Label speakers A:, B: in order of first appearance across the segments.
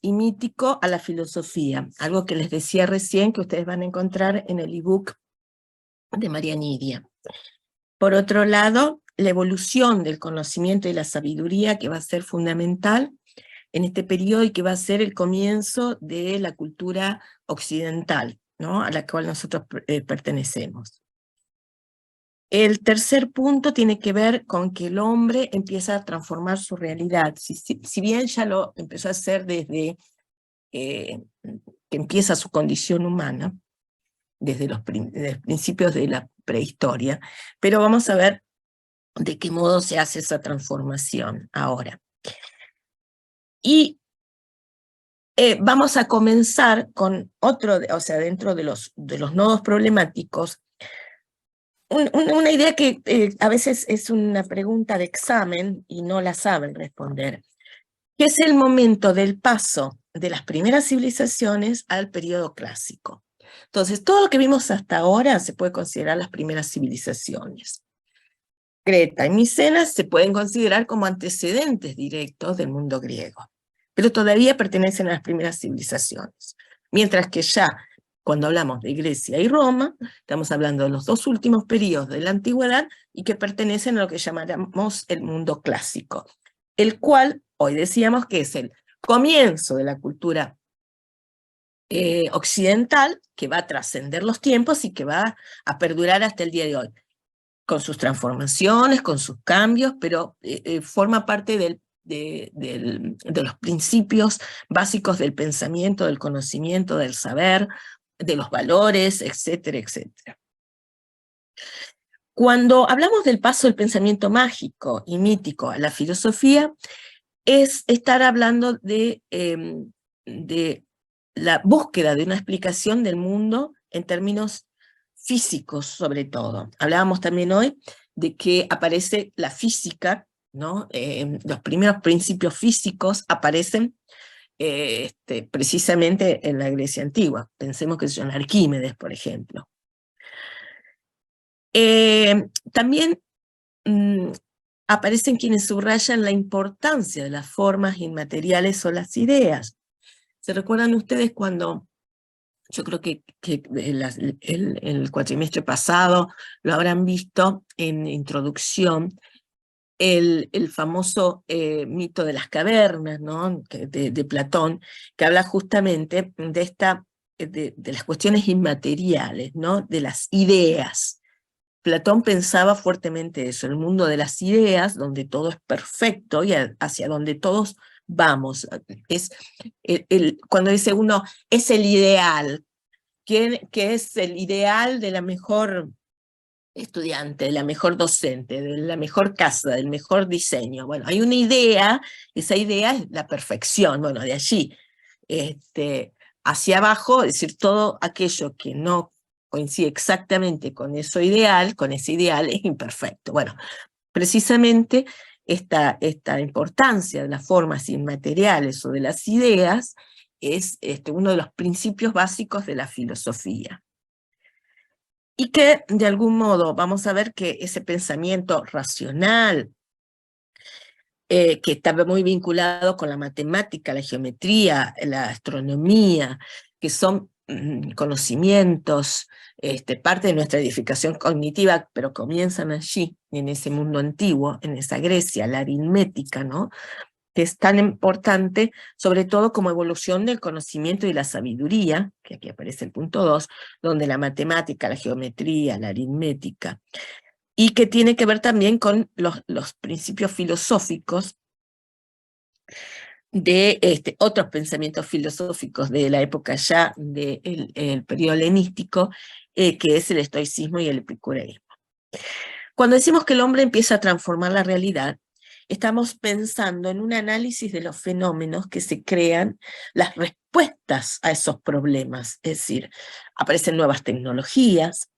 A: y mítico a la filosofía, algo que les decía recién que ustedes van a encontrar en el ebook de María Nidia. Por otro lado, la evolución del conocimiento y la sabiduría, que va a ser fundamental en este periodo y que va a ser el comienzo de la cultura occidental, ¿no?, a la cual nosotros pertenecemos. El tercer punto tiene que ver con que el hombre empieza a transformar su realidad. Si bien ya lo empezó a hacer desde que empieza su condición humana, desde los principios de la prehistoria, pero vamos a ver de qué modo se hace esa transformación ahora. Y vamos a comenzar con otro, o sea, dentro de los nodos problemáticos, una idea que a veces es una pregunta de examen y no la saben responder, que es el momento del paso de las primeras civilizaciones al periodo clásico. Entonces, todo lo que vimos hasta ahora se puede considerar las primeras civilizaciones. Creta y Micenas se pueden considerar como antecedentes directos del mundo griego, pero todavía pertenecen a las primeras civilizaciones. Mientras que ya, cuando hablamos de Grecia y Roma, estamos hablando de los dos últimos periodos de la antigüedad y que pertenecen a lo que llamamos el mundo clásico, el cual hoy decíamos que es el comienzo de la cultura occidental, que va a trascender los tiempos y que va a perdurar hasta el día de hoy, con sus transformaciones, con sus cambios, pero forma parte de los principios básicos del pensamiento, del conocimiento, del saber, de los valores, etcétera, etcétera. Cuando hablamos del paso del pensamiento mágico y mítico a la filosofía, es estar hablando de la búsqueda de una explicación del mundo en términos físicos, sobre todo. Hablábamos también hoy de que aparece la física, ¿no? Los primeros principios físicos aparecen precisamente en la Grecia antigua. Pensemos que son Arquímedes, por ejemplo. También aparecen quienes subrayan la importancia de las formas inmateriales o las ideas. ¿Se recuerdan ustedes cuando, yo creo que el cuatrimestre pasado lo habrán visto en introducción, el famoso mito de las cavernas, ¿no?, de Platón, que habla justamente de las cuestiones inmateriales, ¿no?, de las ideas. Platón pensaba fuertemente eso, el mundo de las ideas, donde todo es perfecto y hacia donde todos vamos. Es cuando dice uno, es el ideal, que es el ideal de la mejor estudiante, de la mejor docente, de la mejor casa, del mejor diseño. Bueno, hay una idea, esa idea es la perfección. Bueno, de allí hacia abajo, es decir, todo aquello que no coincide exactamente con ese ideal es imperfecto. Bueno, precisamente esta importancia de las formas inmateriales o de las ideas es uno de los principios básicos de la filosofía. Y que, de algún modo, vamos a ver que ese pensamiento racional, que está muy vinculado con la matemática, la geometría, la astronomía, que son conocimientos, parte de nuestra edificación cognitiva, pero comienzan allí, en ese mundo antiguo, en esa Grecia, la aritmética, ¿no?, que es tan importante, sobre todo como evolución del conocimiento y la sabiduría, que aquí aparece el punto 2, donde la matemática, la geometría, la aritmética, y que tiene que ver también con los principios filosóficos de otros pensamientos filosóficos de la época ya del periodo helenístico, que es el estoicismo y el epicureísmo. Cuando decimos que el hombre empieza a transformar la realidad, estamos pensando en un análisis de los fenómenos que se crean, las respuestas a esos problemas, es decir, aparecen nuevas tecnologías,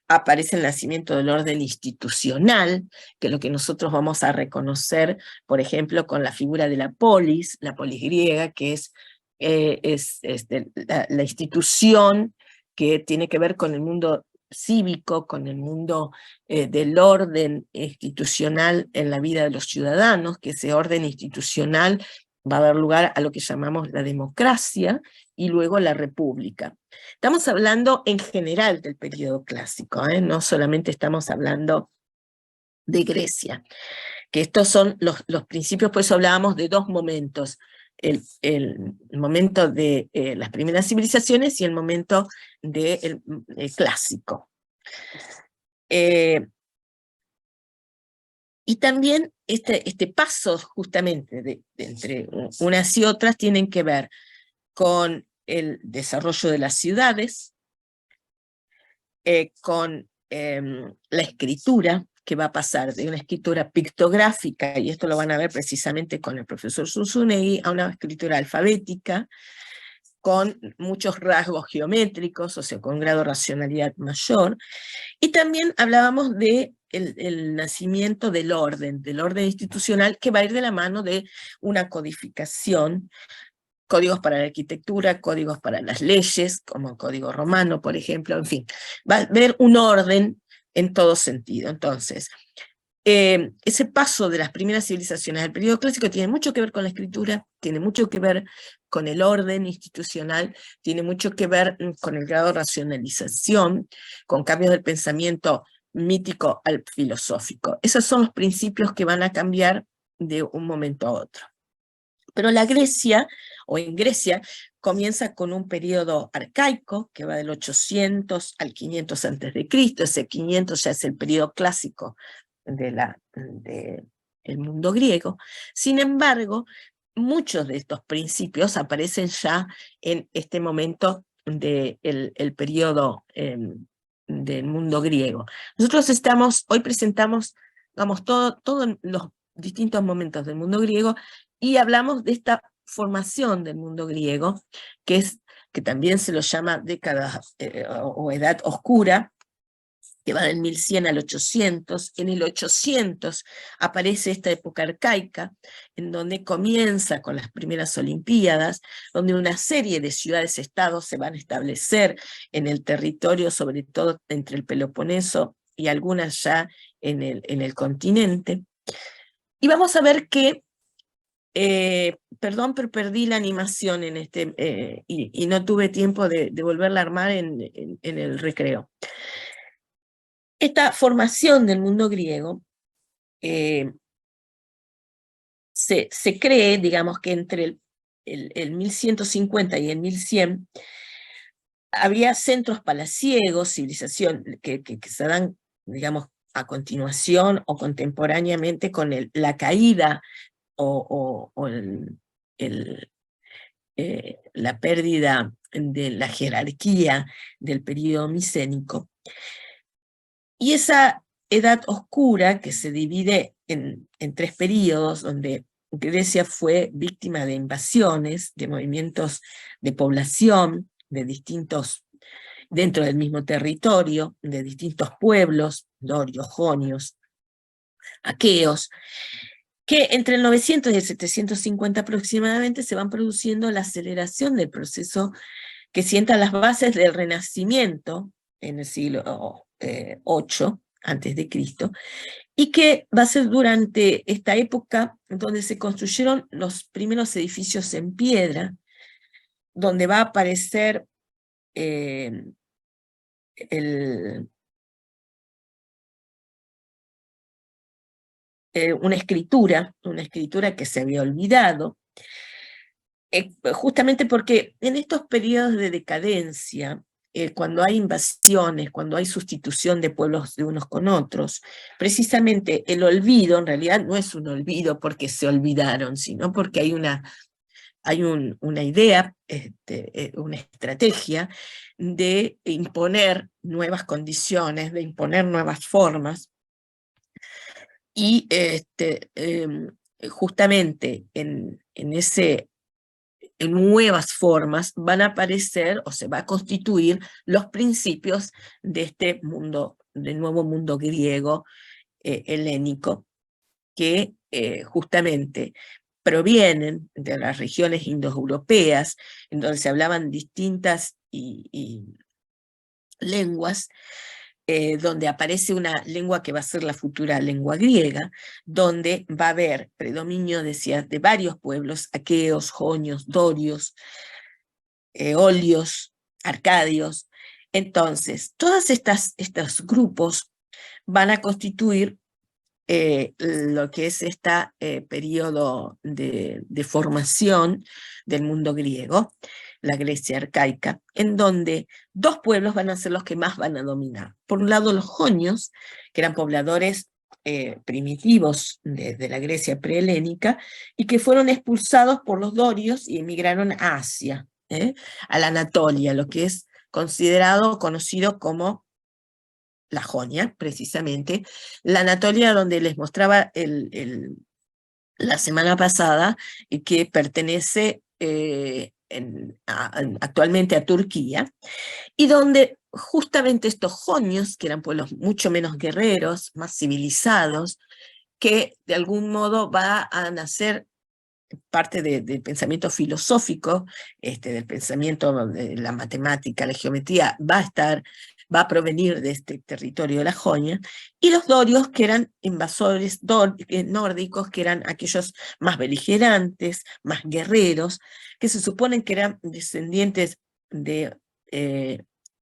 A: aparece el nacimiento del orden institucional, que es lo que nosotros vamos a reconocer, por ejemplo, con la figura de la polis griega, que es la institución que tiene que ver con el mundo cívico, con el mundo del orden institucional en la vida de los ciudadanos, que ese orden institucional va a dar lugar a lo que llamamos la democracia y luego la república. Estamos hablando en general del periodo clásico, no solamente estamos hablando de Grecia, que estos son los principios, por eso hablábamos de dos momentos, el momento de las primeras civilizaciones y el momento del clásico. Y también este paso justamente de entre unas y otras tienen que ver con el desarrollo de las ciudades, con la escritura, que va a pasar de una escritura pictográfica, y esto lo van a ver precisamente con el profesor Zunzunegui, a una escritura alfabética, con muchos rasgos geométricos, o sea, con un grado de racionalidad mayor. Y también hablábamos de el nacimiento del orden institucional, que va a ir de la mano de una codificación, códigos para la arquitectura, códigos para las leyes, como el código romano, por ejemplo, en fin. Va a haber un orden en todo sentido. Entonces, ese paso de las primeras civilizaciones al periodo clásico tiene mucho que ver con la escritura, tiene mucho que ver con el orden institucional, tiene mucho que ver con el grado de racionalización, con cambios del pensamiento mítico al filosófico. Esos son los principios que van a cambiar de un momento a otro. Pero la Grecia, o en Grecia, comienza con un periodo arcaico, que va del 800 al 500 a.C., ese 500 ya es el periodo clásico del mundo griego. Sin embargo, muchos de estos principios aparecen ya en este momento del periodo del mundo griego. Nosotros hoy presentamos, digamos, todos los distintos momentos del mundo griego, y hablamos de esta formación del mundo griego, que también se lo llama década o edad oscura, que va del 1100 al 800. En el 800 aparece esta época arcaica, en donde comienza con las primeras Olimpiadas, donde una serie de ciudades-estados se van a establecer en el territorio, sobre todo entre el Peloponeso y algunas ya en el continente. Y vamos a ver que perdón, pero perdí la animación en y no tuve tiempo de volverla a armar en el recreo. Esta formación del mundo griego se cree, digamos, que entre el 1150 y el 1100 había centros palaciegos, civilización, que se dan, digamos, a continuación o contemporáneamente con la caída o la pérdida de la jerarquía del periodo micénico. Y esa edad oscura, que se divide en tres periodos, donde Grecia fue víctima de invasiones, de movimientos de población, de distintos, dentro del mismo territorio, de distintos pueblos, dorios, jonios, aqueos, que entre el 900 y el 750 aproximadamente se van produciendo la aceleración del proceso que sienta las bases del Renacimiento en el siglo VIII a.C., y que va a ser durante esta época donde se construyeron los primeros edificios en piedra, donde va a aparecer una escritura que se había olvidado, justamente porque en estos periodos de decadencia, cuando hay invasiones, cuando hay sustitución de pueblos de unos con otros, precisamente el olvido en realidad no es un olvido porque se olvidaron, sino porque hay una idea, una estrategia de imponer nuevas condiciones, de imponer nuevas formas, y justamente en nuevas formas van a aparecer o se va a constituir los principios de este mundo, del nuevo mundo griego helénico, que justamente provienen de las regiones indoeuropeas, en donde se hablaban distintas lenguas, donde aparece una lengua que va a ser la futura lengua griega, donde va a haber predominio, decía, de varios pueblos, aqueos, jonios, dorios, eolios, arcadios. Entonces, todos estos grupos van a constituir lo que es este periodo de formación del mundo griego, la Grecia arcaica, en donde dos pueblos van a ser los que más van a dominar. Por un lado, los jonios, que eran pobladores primitivos de la Grecia prehelénica, y que fueron expulsados por los dorios y emigraron a Asia, a la Anatolia, lo que es considerado, conocido como la Jonia, precisamente, la Anatolia donde les mostraba la semana pasada, que pertenece actualmente a Turquía, y donde justamente estos jonios, que eran pueblos mucho menos guerreros, más civilizados, que de algún modo va a nacer parte del pensamiento filosófico, del pensamiento de la matemática, la geometría, va a provenir de este territorio de la Jonia, y los dorios, que eran invasores nórdicos, que eran aquellos más beligerantes, más guerreros, que se suponen que eran descendientes de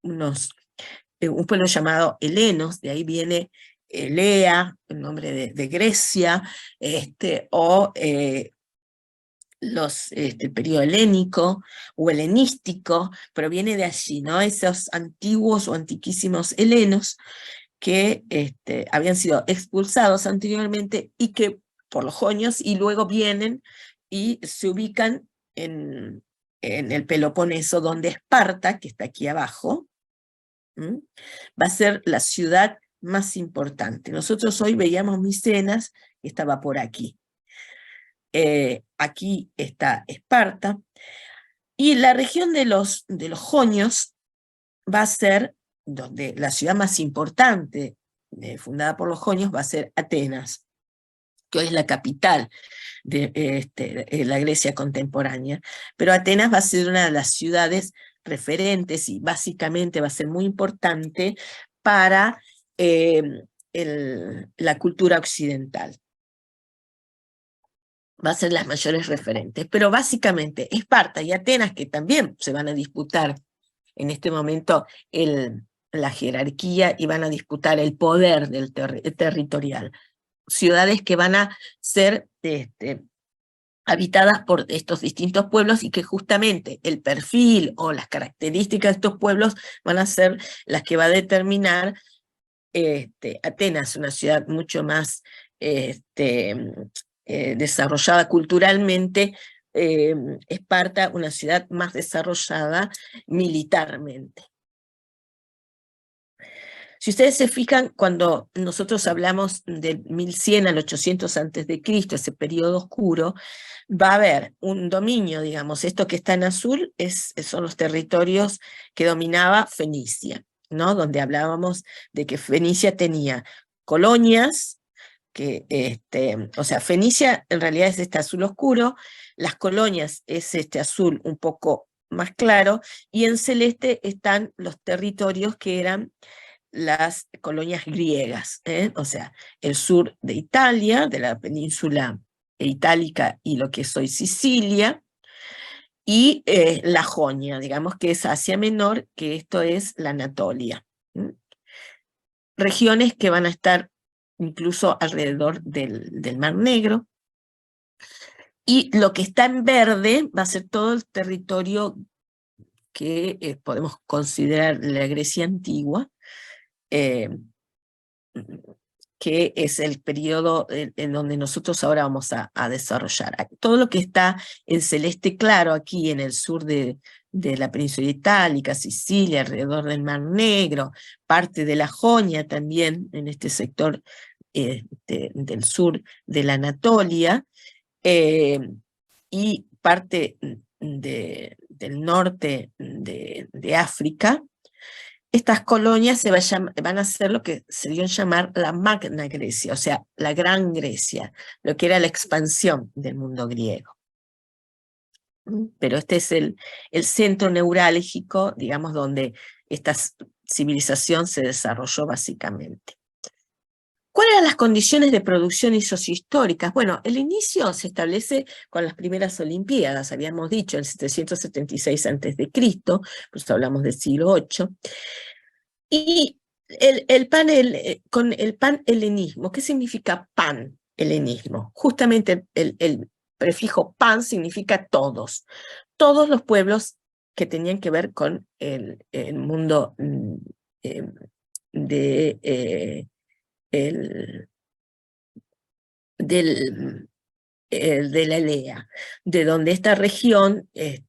A: un pueblo llamado helenos, de ahí viene Elea, el nombre de Grecia, o el periodo helénico o helenístico, proviene de allí, ¿no? Esos antiguos o antiquísimos helenos que habían sido expulsados anteriormente y que por los jonios, y luego vienen y se ubican en el Peloponeso, donde Esparta, que está aquí abajo, va a ser la ciudad más importante. Nosotros hoy veíamos Micenas, que estaba por aquí. Aquí está Esparta, y la región de los jonios va a ser, donde la ciudad más importante fundada por los jonios va a ser Atenas, que hoy es la capital de la Grecia contemporánea, pero Atenas va a ser una de las ciudades referentes y básicamente va a ser muy importante para la cultura occidental. Va a ser las mayores referentes, pero básicamente Esparta y Atenas, que también se van a disputar en este momento la jerarquía y van a disputar el poder del territorial. Ciudades que van a ser habitadas por estos distintos pueblos, y que justamente el perfil o las características de estos pueblos van a ser las que va a determinar Atenas, una ciudad mucho más desarrollada culturalmente, Esparta, una ciudad más desarrollada militarmente. Si ustedes se fijan, cuando nosotros hablamos del 1100 al 800 a.C., ese periodo oscuro, va a haber un dominio, digamos, esto que está en azul son los territorios que dominaba Fenicia, ¿no? Donde hablábamos de que Fenicia tenía colonias, o sea, Fenicia en realidad es este azul oscuro, las colonias es este azul un poco más claro, y en celeste están los territorios que eran las colonias griegas, o sea, el sur de Italia, de la península itálica y lo que es hoy Sicilia, y la Jonia, digamos que es Asia Menor, que esto es la Anatolia. Regiones que van a estar incluso alrededor del Mar Negro, y lo que está en verde va a ser todo el territorio que podemos considerar la Grecia antigua, que es el periodo en donde nosotros ahora vamos a desarrollar. Todo lo que está en celeste claro aquí en el sur de la península itálica, Sicilia, alrededor del Mar Negro, parte de la Jonia también en este sector del sur de la Anatolia, y parte del norte de África. Estas colonias van a ser lo que se dio a llamar la Magna Grecia, o sea, la Gran Grecia, lo que era la expansión del mundo griego. Pero este es el centro neurálgico, digamos, donde estas civilización se desarrolló básicamente. ¿Cuáles eran las condiciones de producción y sociohistóricas? Bueno, el inicio se establece con las primeras Olimpiadas, habíamos dicho, en 776 a.C., pues hablamos del siglo VIII, y con el pan-helenismo. ¿Qué significa pan-helenismo? Justamente el prefijo pan significa todos los pueblos que tenían que ver con el mundo de la Elea, de donde esta región se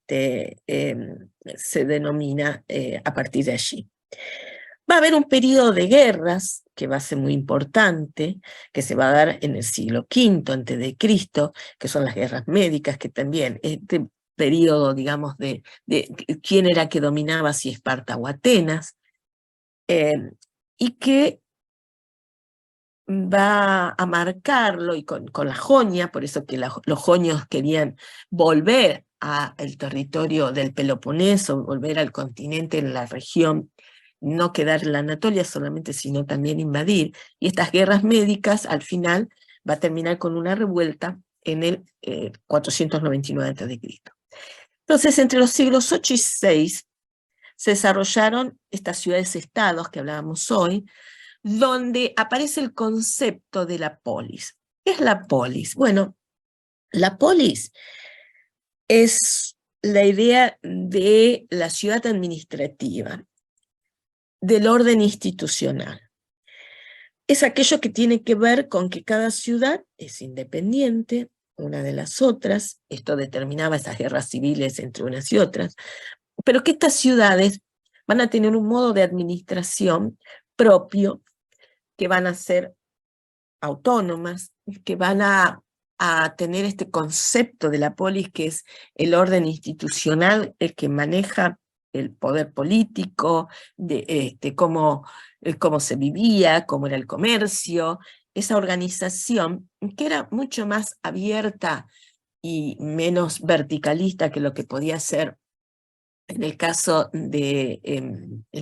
A: denomina a partir de allí. Va a haber un periodo de guerras que va a ser muy importante, que se va a dar en el siglo V a.C., que son las guerras médicas, que también este periodo, digamos, de quién era que dominaba, si Esparta o Atenas, y que va a marcarlo, y con la Jonia, por eso que los jonios querían volver al territorio del Peloponeso, volver al continente, en la región, no quedar en la Anatolia solamente, sino también invadir. Y estas guerras médicas, al final, va a terminar con una revuelta en el 499 a.C. Entonces, entre los siglos 8 y 6, se desarrollaron estas ciudades-estados que hablábamos hoy, donde aparece el concepto de la polis. ¿Qué es la polis? Bueno, la polis es la idea de la ciudad administrativa, del orden institucional. Es aquello que tiene que ver con que cada ciudad es independiente una de las otras, esto determinaba esas guerras civiles entre unas y otras, pero que estas ciudades van a tener un modo de administración propio, que van a ser autónomas, que van a tener este concepto de la polis, que es el orden institucional, el que maneja el poder político, de cómo se vivía, cómo era el comercio, esa organización que era mucho más abierta y menos verticalista que lo que podía ser en el caso del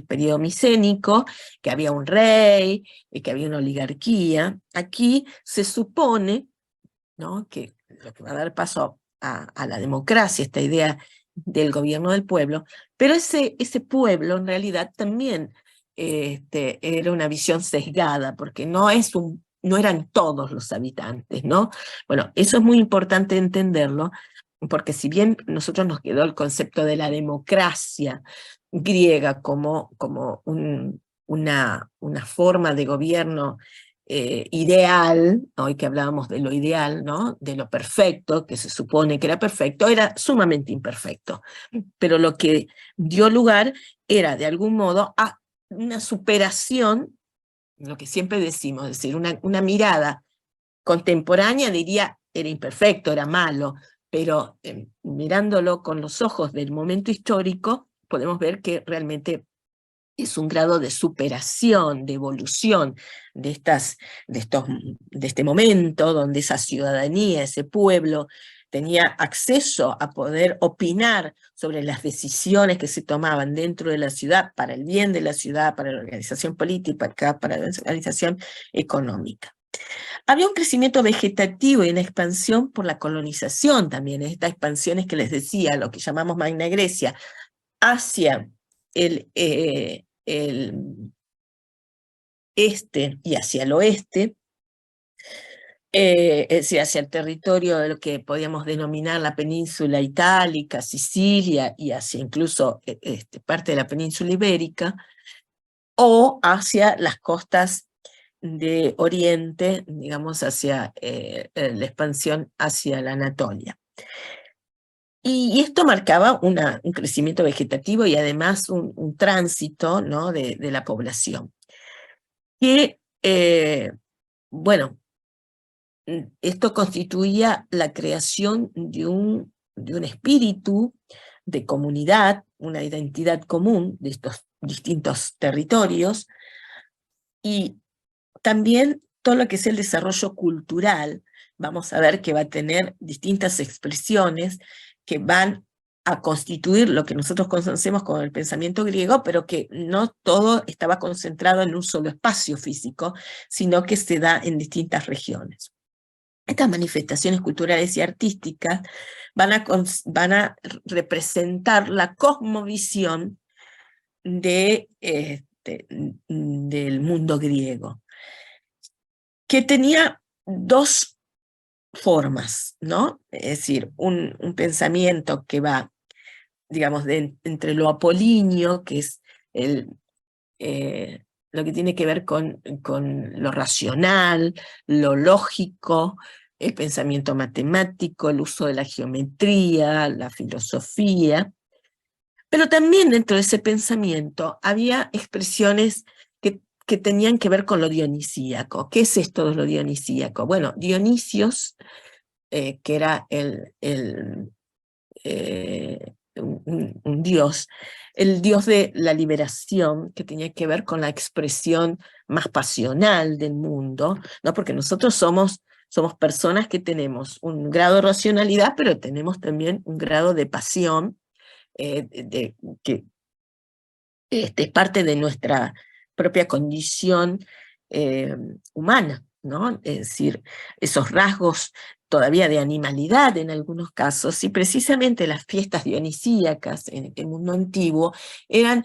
A: periodo micénico, que había un rey, que había una oligarquía. Aquí se supone, ¿no?, que lo que va a dar paso a la democracia, esta idea del gobierno del pueblo, pero ese pueblo en realidad también era una visión sesgada, porque no eran todos los habitantes, ¿no? Bueno, eso es muy importante entenderlo, porque si bien nosotros nos quedó el concepto de la democracia griega como una forma de gobierno ideal, hoy que hablábamos de lo ideal, ¿no?, de lo perfecto, que se supone que era perfecto, era sumamente imperfecto. Pero lo que dio lugar era, de algún modo, a una superación, lo que siempre decimos, es decir, una mirada contemporánea diría era imperfecto, era malo, pero mirándolo con los ojos del momento histórico, podemos ver que realmente es un grado de superación, de evolución de este momento, donde esa ciudadanía, ese pueblo, tenía acceso a poder opinar sobre las decisiones que se tomaban dentro de la ciudad, para el bien de la ciudad, para la organización política, para la organización económica. Había un crecimiento vegetativo y una expansión por la colonización también, estas expansiones que les decía, lo que llamamos Magna Grecia, hacia el este y hacia el oeste, es decir, hacia el territorio de lo que podíamos denominar la península itálica, Sicilia, y hacia incluso parte de la península ibérica, o hacia las costas de Oriente, digamos, hacia la expansión hacia la Anatolia. Y esto marcaba un crecimiento vegetativo y además un tránsito, ¿no?, de la población. Que, bueno, esto constituía la creación de un espíritu de comunidad, una identidad común de estos distintos territorios, y también todo lo que es el desarrollo cultural. Vamos a ver que va a tener distintas expresiones que van a constituir lo que nosotros conocemos como el pensamiento griego, pero que no todo estaba concentrado en un solo espacio físico, sino que se da en distintas regiones. Estas manifestaciones culturales y artísticas van a representar la cosmovisión del mundo griego, que tenía dos formas, ¿no? Es decir, un pensamiento que va, digamos, entre lo apolíneo, que es lo que tiene que ver con lo racional, lo lógico, el pensamiento matemático, el uso de la geometría, la filosofía, pero también dentro de ese pensamiento había expresiones que tenían que ver con lo dionisíaco. ¿Qué es esto de lo dionisíaco? Bueno, Dionisios, que era un dios, el dios de la liberación, que tenía que ver con la expresión más pasional del mundo, ¿no? Porque nosotros somos personas que tenemos un grado de racionalidad, pero tenemos también un grado de pasión, que es parte de nuestra propia condición humana, ¿no? Es decir, esos rasgos todavía de animalidad en algunos casos, y precisamente las fiestas dionisíacas en el mundo antiguo eran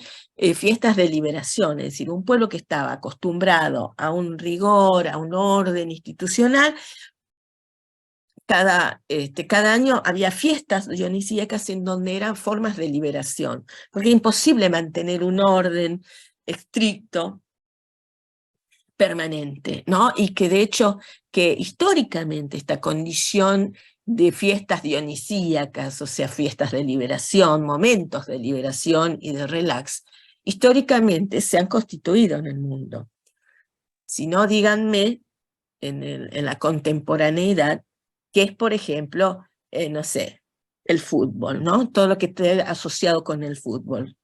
A: fiestas de liberación, es decir, un pueblo que estaba acostumbrado a un rigor, a un orden institucional. Cada año había fiestas dionisíacas en donde eran formas de liberación, porque es imposible mantener un orden estricto permanente, ¿no? Y que de hecho, que históricamente esta condición de fiestas dionisíacas, o sea, fiestas de liberación, momentos de liberación y de relax, históricamente se han constituido en el mundo. Si no, díganme en la contemporaneidad, que es, por ejemplo, no sé, el fútbol, ¿no? Todo lo que esté asociado con el fútbol,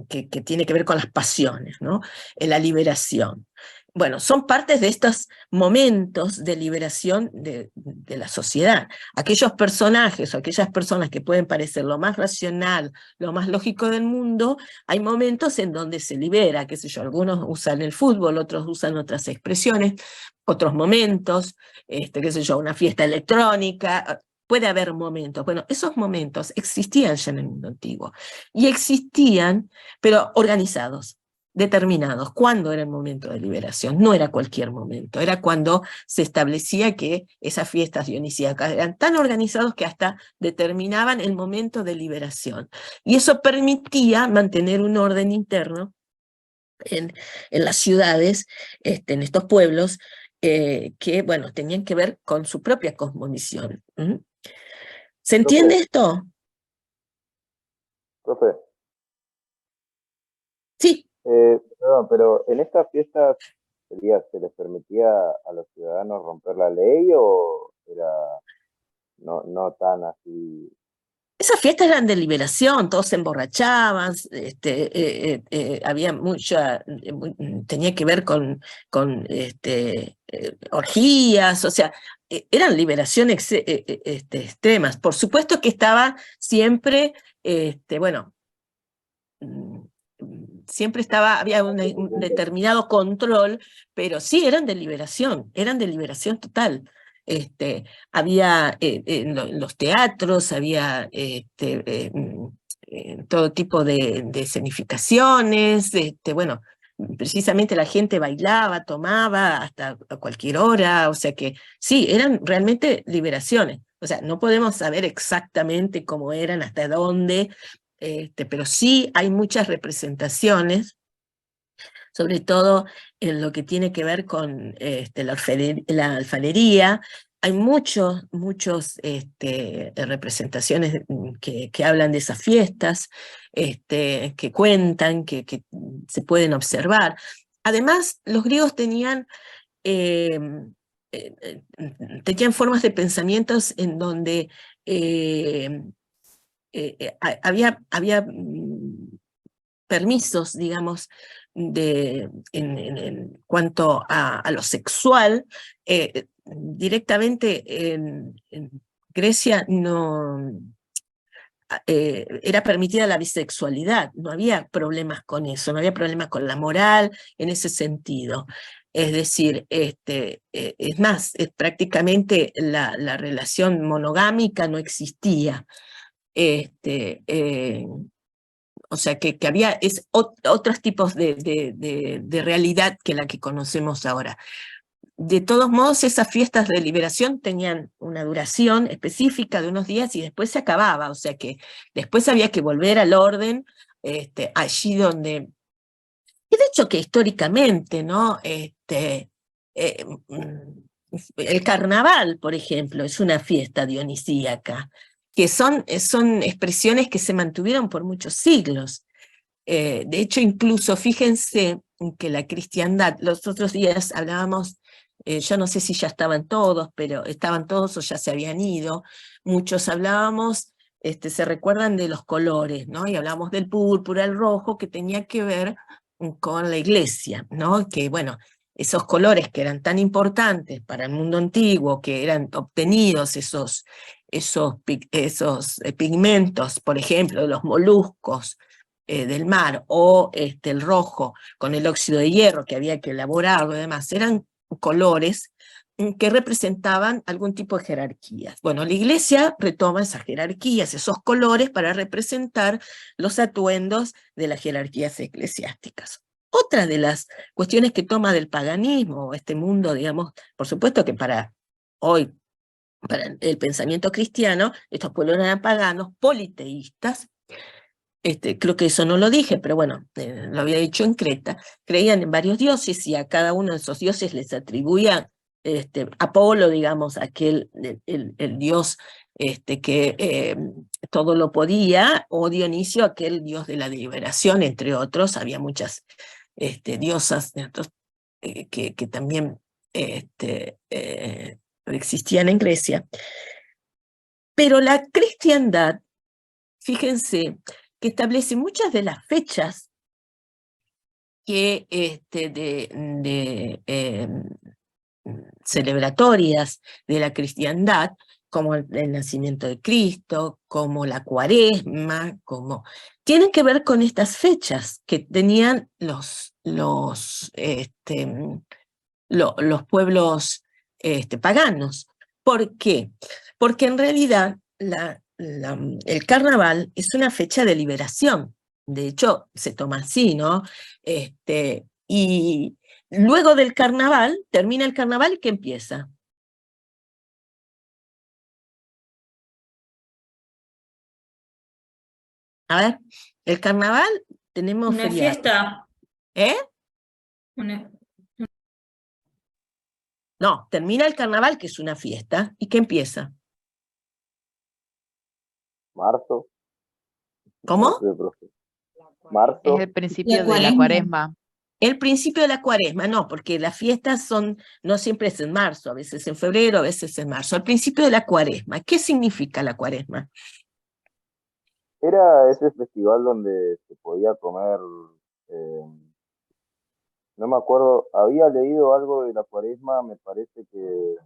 A: que tiene que ver con las pasiones, ¿no? La liberación. Bueno, son partes de estos momentos de liberación de la sociedad. Aquellos personajes o aquellas personas que pueden parecer lo más racional, lo más lógico del mundo, hay momentos en donde se libera, qué sé yo, algunos usan el fútbol, otros usan otras expresiones, otros momentos, qué sé yo, una fiesta electrónica, puede haber momentos. Bueno, esos momentos existían ya en el mundo antiguo, y existían, pero organizados, determinados. ¿Cuándo era el momento de liberación? No era cualquier momento, era cuando se establecía que esas fiestas dionisíacas eran tan organizados que hasta determinaban el momento de liberación. Y eso permitía mantener un orden interno en las ciudades, en estos pueblos, que, bueno, tenían que ver con su propia cosmovisión. ¿Se entiende
B: Profe,
A: esto?
B: profe,
A: Sí.
B: perdón, pero en estas fiestas se les permitía a los ciudadanos romper la ley o era no tan así?
A: Esas fiestas eran de liberación, todos se emborrachaban, había mucha, tenía que ver con orgías, o sea, eran liberaciones extremas. Por supuesto que estaba siempre, bueno, mm, siempre había un determinado control, pero sí eran de liberación total. Había en los teatros, había todo tipo de escenificaciones, bueno, precisamente la gente bailaba, tomaba hasta a cualquier hora, o sea que sí, eran realmente liberaciones. O sea, no podemos saber exactamente cómo eran, hasta dónde, pero sí hay muchas representaciones, sobre todo en lo que tiene que ver con la alfarería. Hay muchos representaciones que hablan de esas fiestas, que cuentan, que se pueden observar. Además, los griegos eh, tenían formas de pensamientos en donde había permisos, digamos, en cuanto a lo sexual, directamente Grecia no era permitida la bisexualidad, no había problemas con eso, no había problemas con la moral en ese sentido. Es decir, es más, prácticamente la relación monogámica no existía. O sea, que había otros tipos de realidad que la que conocemos ahora. De todos modos, esas fiestas de liberación tenían una duración específica de unos días y después se acababa, o sea que después había que volver al orden, allí donde... Y de hecho que históricamente, ¿no? El carnaval, por ejemplo, es una fiesta dionisíaca, que son expresiones que se mantuvieron por muchos siglos. De hecho, incluso fíjense que la cristiandad, los otros días hablábamos, yo no sé si ya estaban todos, pero estaban todos o ya se habían ido, muchos hablábamos, se recuerdan de los colores, ¿no? Y hablábamos del púrpura, el rojo, que tenía que ver con la iglesia, ¿no? Que bueno, esos colores que eran tan importantes para el mundo antiguo, que eran obtenidos esos pigmentos, por ejemplo, de los moluscos, del mar, o el rojo con el óxido de hierro que había que elaborarlo y demás, eran colores que representaban algún tipo de jerarquías. Bueno, la iglesia retoma esas jerarquías, esos colores para representar los atuendos de las jerarquías eclesiásticas. Otra de las cuestiones que toma del paganismo, este mundo, digamos, por supuesto que para hoy, para el pensamiento cristiano, estos pueblos eran paganos, politeístas. Creo que eso no lo dije, pero bueno, lo había dicho en Creta, creían en varios dioses y a cada uno de esos dioses les atribuían Apolo, digamos, aquel, el dios que todo lo podía, o Dionisio, aquel dios de la liberación, entre otros, había muchas diosas que también existían en Grecia. Pero la cristiandad, fíjense, que establece muchas de las fechas que celebratorias de la cristiandad, como el nacimiento de Cristo, como la Cuaresma, tienen que ver con estas fechas que tenían los pueblos paganos. ¿Por qué? Porque en realidad el carnaval es una fecha de liberación. De hecho, se toma así, ¿no? Y luego del carnaval, termina el carnaval, ¿qué empieza? A ver, el carnaval tenemos
C: Una
A: feriado.
C: fiesta.
A: ¿Eh?
C: Una...
A: No, termina el carnaval, que es una fiesta, ¿y qué empieza?
B: Marzo.
A: ¿Cómo?
B: No sé, profe. Marzo.
D: Es el principio de la cuaresma.
A: El principio de la cuaresma, no, porque las fiestas no siempre es en marzo, a veces en febrero, a veces en marzo. El principio de la cuaresma, ¿qué significa la cuaresma?
B: Era ese festival donde se podía comer, no me acuerdo, había leído algo de la cuaresma, me parece que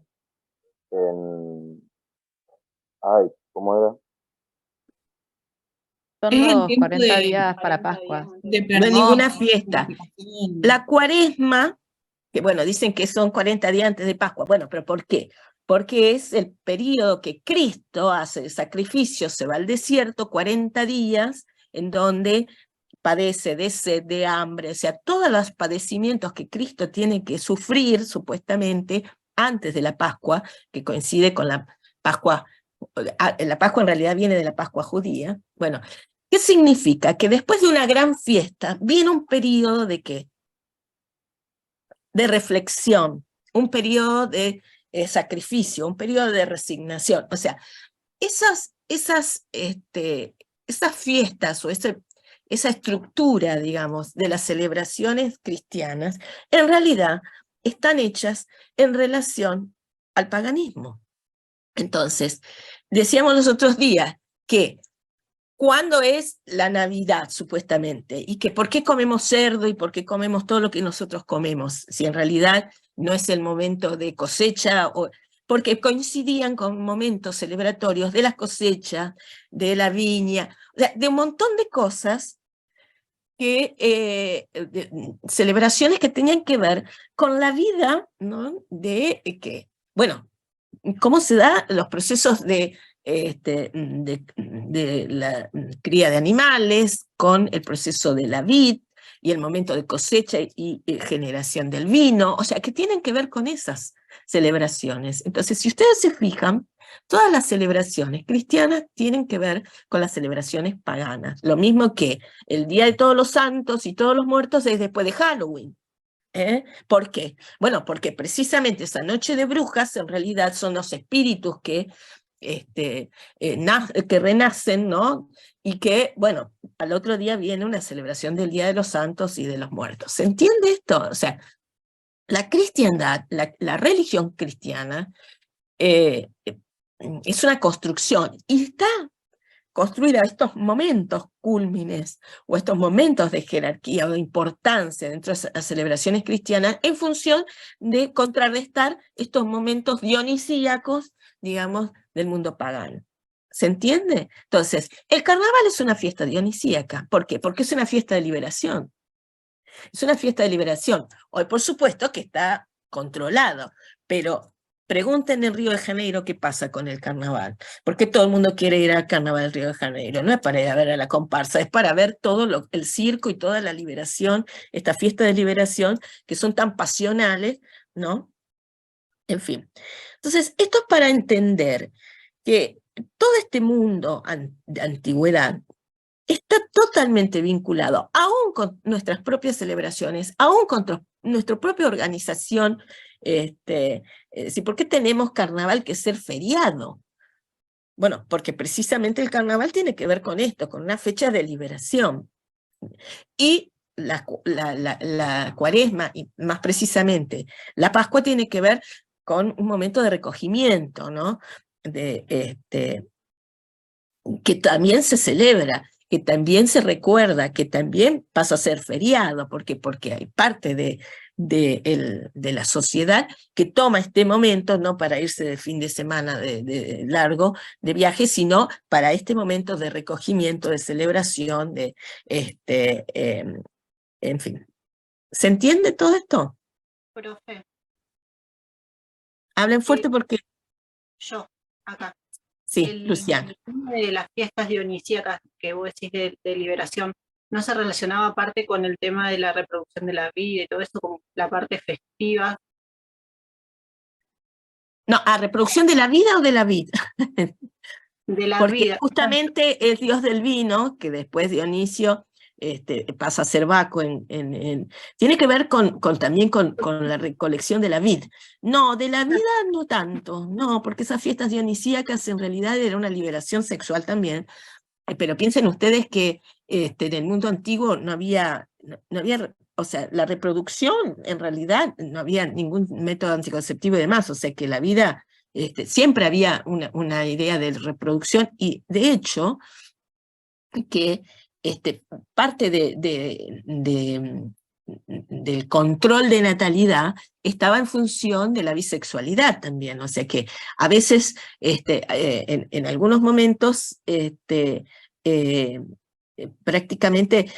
B: ay, ¿cómo era?
D: Son los 40 días para Pascua.
A: No es ninguna fiesta. La cuaresma, que bueno, dicen que son 40 días antes de Pascua. Bueno, pero ¿por qué? Porque es el periodo que Cristo hace el sacrificio, se va al desierto, 40 días, en donde padece de sed, de hambre, o sea, todos los padecimientos que Cristo tiene que sufrir, supuestamente, antes de la Pascua, que coincide con la Pascua en realidad viene de la Pascua judía. Bueno, ¿qué significa? Que después de una gran fiesta viene un periodo de ¿qué? De reflexión, un periodo de sacrificio, un periodo de resignación. O sea, esas fiestas o esa estructura, digamos, de las celebraciones cristianas, en realidad están hechas en relación al paganismo. Entonces, decíamos los otros días que ¿cuándo es la Navidad, supuestamente? Y que ¿por qué comemos cerdo y por qué comemos todo lo que nosotros comemos? Si en realidad no es el momento de cosecha. porque coincidían con momentos celebratorios de las cosechas, de la viña, o sea, de un montón de cosas, celebraciones que tenían que ver con la vida, ¿no? Bueno, cómo se dan los procesos de la cría de animales, con el proceso de la vid, y el momento de cosecha y generación del vino, o sea, que tienen que ver con esas celebraciones. Entonces, si ustedes se fijan, todas las celebraciones cristianas tienen que ver con las celebraciones paganas. Lo mismo que el Día de Todos los Santos y Todos los Muertos es después de Halloween. ¿Por qué? Bueno, porque precisamente esa noche de brujas en realidad son los espíritus que renacen, ¿no? Y que, bueno, al otro día viene una celebración del Día de los Santos y de los Muertos. ¿Se entiende esto? O sea, la cristiandad, la religión cristiana, es una construcción y está construir a estos momentos cúlmines o estos momentos de jerarquía o de importancia dentro de las celebraciones cristianas en función de contrarrestar estos momentos dionisíacos, digamos, del mundo pagano. ¿Se entiende? Entonces, el carnaval es una fiesta dionisíaca. ¿Por qué? Porque es una fiesta de liberación. Es una fiesta de liberación. Hoy, por supuesto, que está controlado, pero pregunten en Río de Janeiro qué pasa con el carnaval. Porque todo el mundo quiere ir al carnaval de Río de Janeiro. No es para ir a ver a la comparsa, es para ver todo el circo y toda la liberación, esta fiesta de liberación, que son tan pasionales, ¿no? En fin. Entonces, esto es para entender que todo este mundo de antigüedad está totalmente vinculado, aún con nuestras propias celebraciones, aún con nuestra propia organización. ¿Por qué tenemos carnaval que ser feriado? Bueno, porque precisamente el carnaval tiene que ver con esto, con una fecha de liberación. Y la cuaresma, y más precisamente la Pascua, tiene que ver con un momento de recogimiento, ¿no? Que también se celebra, que también se recuerda, que también pasa a ser feriado, porque hay parte de la sociedad que toma este momento no para irse de fin de semana de largo, de viaje, sino para este momento de recogimiento, de celebración, en fin. ¿Se entiende todo esto?
C: Profe.
A: Hablen fuerte porque...
C: Yo, acá.
A: Sí, Luciana.
C: El tema de las fiestas dionisíacas que vos decís de liberación, ¿no se relacionaba aparte con el tema de la reproducción de la vida y todo eso, como la parte festiva?
A: No, ¿a reproducción de la vida o de la vida?
C: De la
A: Porque
C: vida.
A: justamente el dios del vino, que después Dionisio pasa a ser Baco, tiene que ver también con la recolección de la vid. No, de la vida no tanto, no, porque esas fiestas dionisíacas en realidad era una liberación sexual también. Pero piensen ustedes que en el mundo antiguo no había, o sea, la reproducción en realidad no había ningún método anticonceptivo y demás, o sea que la vida... siempre había una idea de reproducción, y de hecho que parte del control de natalidad estaba en función de la bisexualidad también, o sea que a veces en algunos momentos prácticamente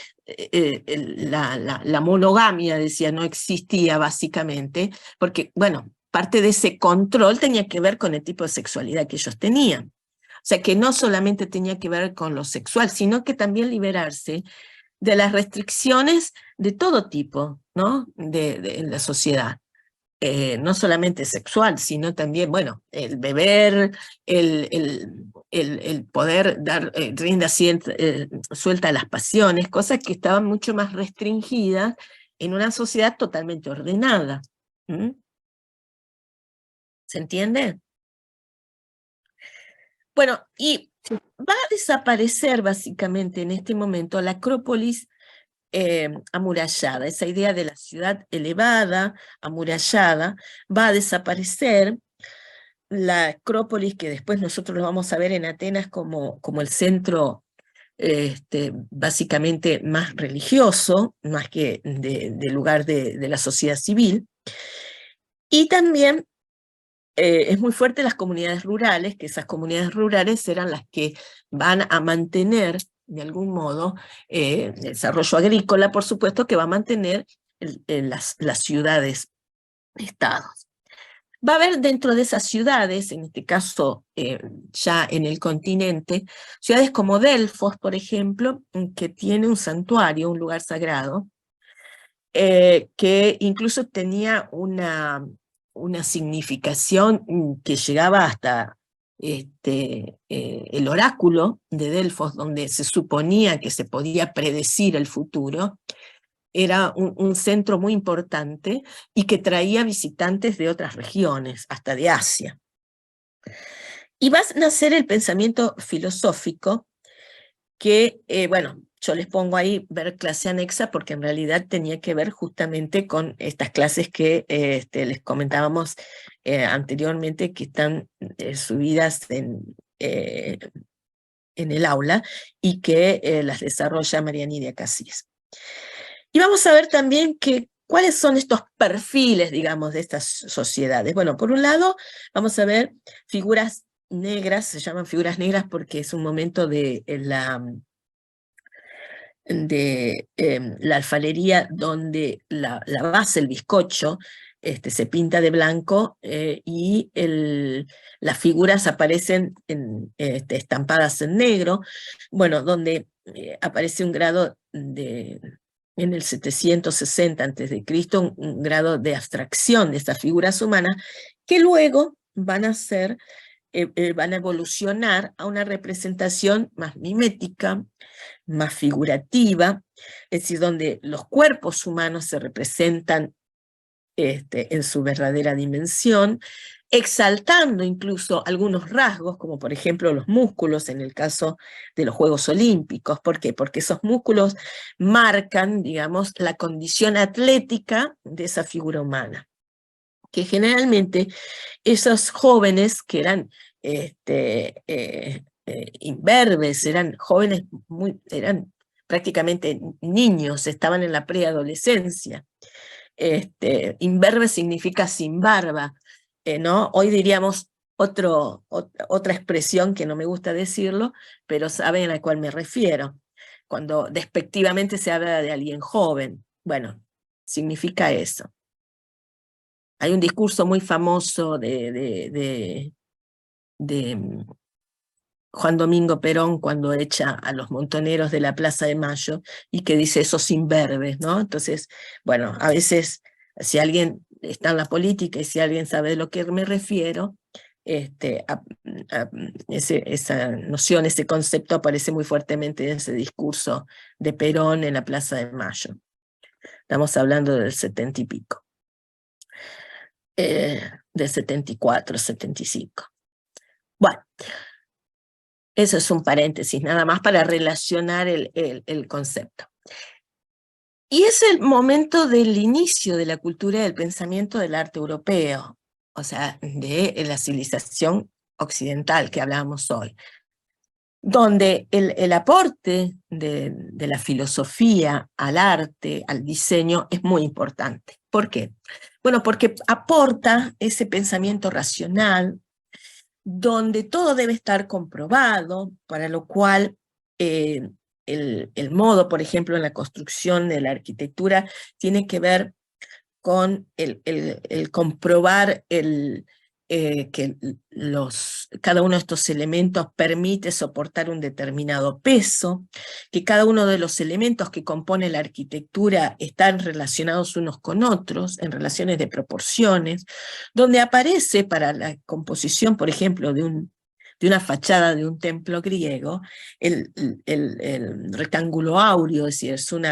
A: la monogamia, decía, no existía básicamente, porque, bueno, parte de ese control tenía que ver con el tipo de sexualidad que ellos tenían. O sea, que no solamente tenía que ver con lo sexual, sino que también liberarse de las restricciones de todo tipo, ¿no? De la sociedad. No solamente sexual, sino también, bueno, el beber, el poder dar rienda suelta a las pasiones, cosas que estaban mucho más restringidas en una sociedad totalmente ordenada. ¿Mm? ¿Se entiende? Bueno, y va a desaparecer básicamente en este momento la Acrópolis amurallada, esa idea de la ciudad elevada, amurallada, va a desaparecer. La Acrópolis, que después nosotros lo vamos a ver en Atenas como el centro básicamente más religioso, más que de lugar de la sociedad civil, y también es muy fuerte las comunidades rurales, que esas comunidades rurales eran las que van a mantener, de algún modo, el desarrollo agrícola, por supuesto, que va a mantener las ciudades-estados. Va a haber dentro de esas ciudades, en este caso ya en el continente, ciudades como Delfos, por ejemplo, que tiene un santuario, un lugar sagrado, que incluso tenía una significación que llegaba hasta el oráculo de Delfos, donde se suponía que se podía predecir el futuro. Era un centro muy importante y que traía visitantes de otras regiones, hasta de Asia. Y va a nacer el pensamiento filosófico que, bueno, yo les pongo ahí ver clase anexa porque en realidad tenía que ver justamente con estas clases que les comentábamos anteriormente, que están subidas en el aula y que las desarrolla María Nidia Casillas. Y vamos a ver también cuáles son estos perfiles, digamos, de estas sociedades. Bueno, por un lado, vamos a ver figuras negras, se llaman figuras negras porque es un momento de la alfarería donde la base, el bizcocho, se pinta de blanco y las figuras aparecen estampadas en negro, bueno, donde aparece un grado en el 760 a.C., un grado de abstracción de estas figuras humanas, que luego van a evolucionar a una representación más mimética, más figurativa, es decir, donde los cuerpos humanos se representan en su verdadera dimensión, exaltando incluso algunos rasgos, como por ejemplo los músculos en el caso de los Juegos Olímpicos. ¿Por qué? Porque esos músculos marcan, digamos, la condición atlética de esa figura humana, que generalmente esos jóvenes que eran imberbes, eran jóvenes, eran prácticamente niños, estaban en la preadolescencia. Imberbe significa sin barba, ¿no? Hoy diríamos otra expresión que no me gusta decirlo, pero saben a cuál me refiero, cuando despectivamente se habla de alguien joven. Bueno, significa eso. Hay un discurso muy famoso de Juan Domingo Perón cuando echa a los montoneros de la Plaza de Mayo y que dice esos imberbes, ¿no? Entonces, bueno, a veces si alguien está en la política y si alguien sabe de lo que me refiero, esa noción, ese concepto aparece muy fuertemente en ese discurso de Perón en la Plaza de Mayo. Estamos hablando del 70 y pico. Del 74, 75. Bueno, eso es un paréntesis, nada más para relacionar el concepto. Y es el momento del inicio de la cultura y del pensamiento del arte europeo, o sea, de la civilización occidental que hablábamos hoy, donde el aporte de la filosofía al arte, al diseño, es muy importante. ¿Por qué? Bueno, porque aporta ese pensamiento racional, donde todo debe estar comprobado, para lo cual el modo, por ejemplo, en la construcción de la arquitectura, tiene que ver con el comprobar que cada uno de estos elementos permite soportar un determinado peso, que cada uno de los elementos que compone la arquitectura están relacionados unos con otros, en relaciones de proporciones, donde aparece para la composición, por ejemplo, de una fachada de un templo griego, el rectángulo áureo, es decir, es un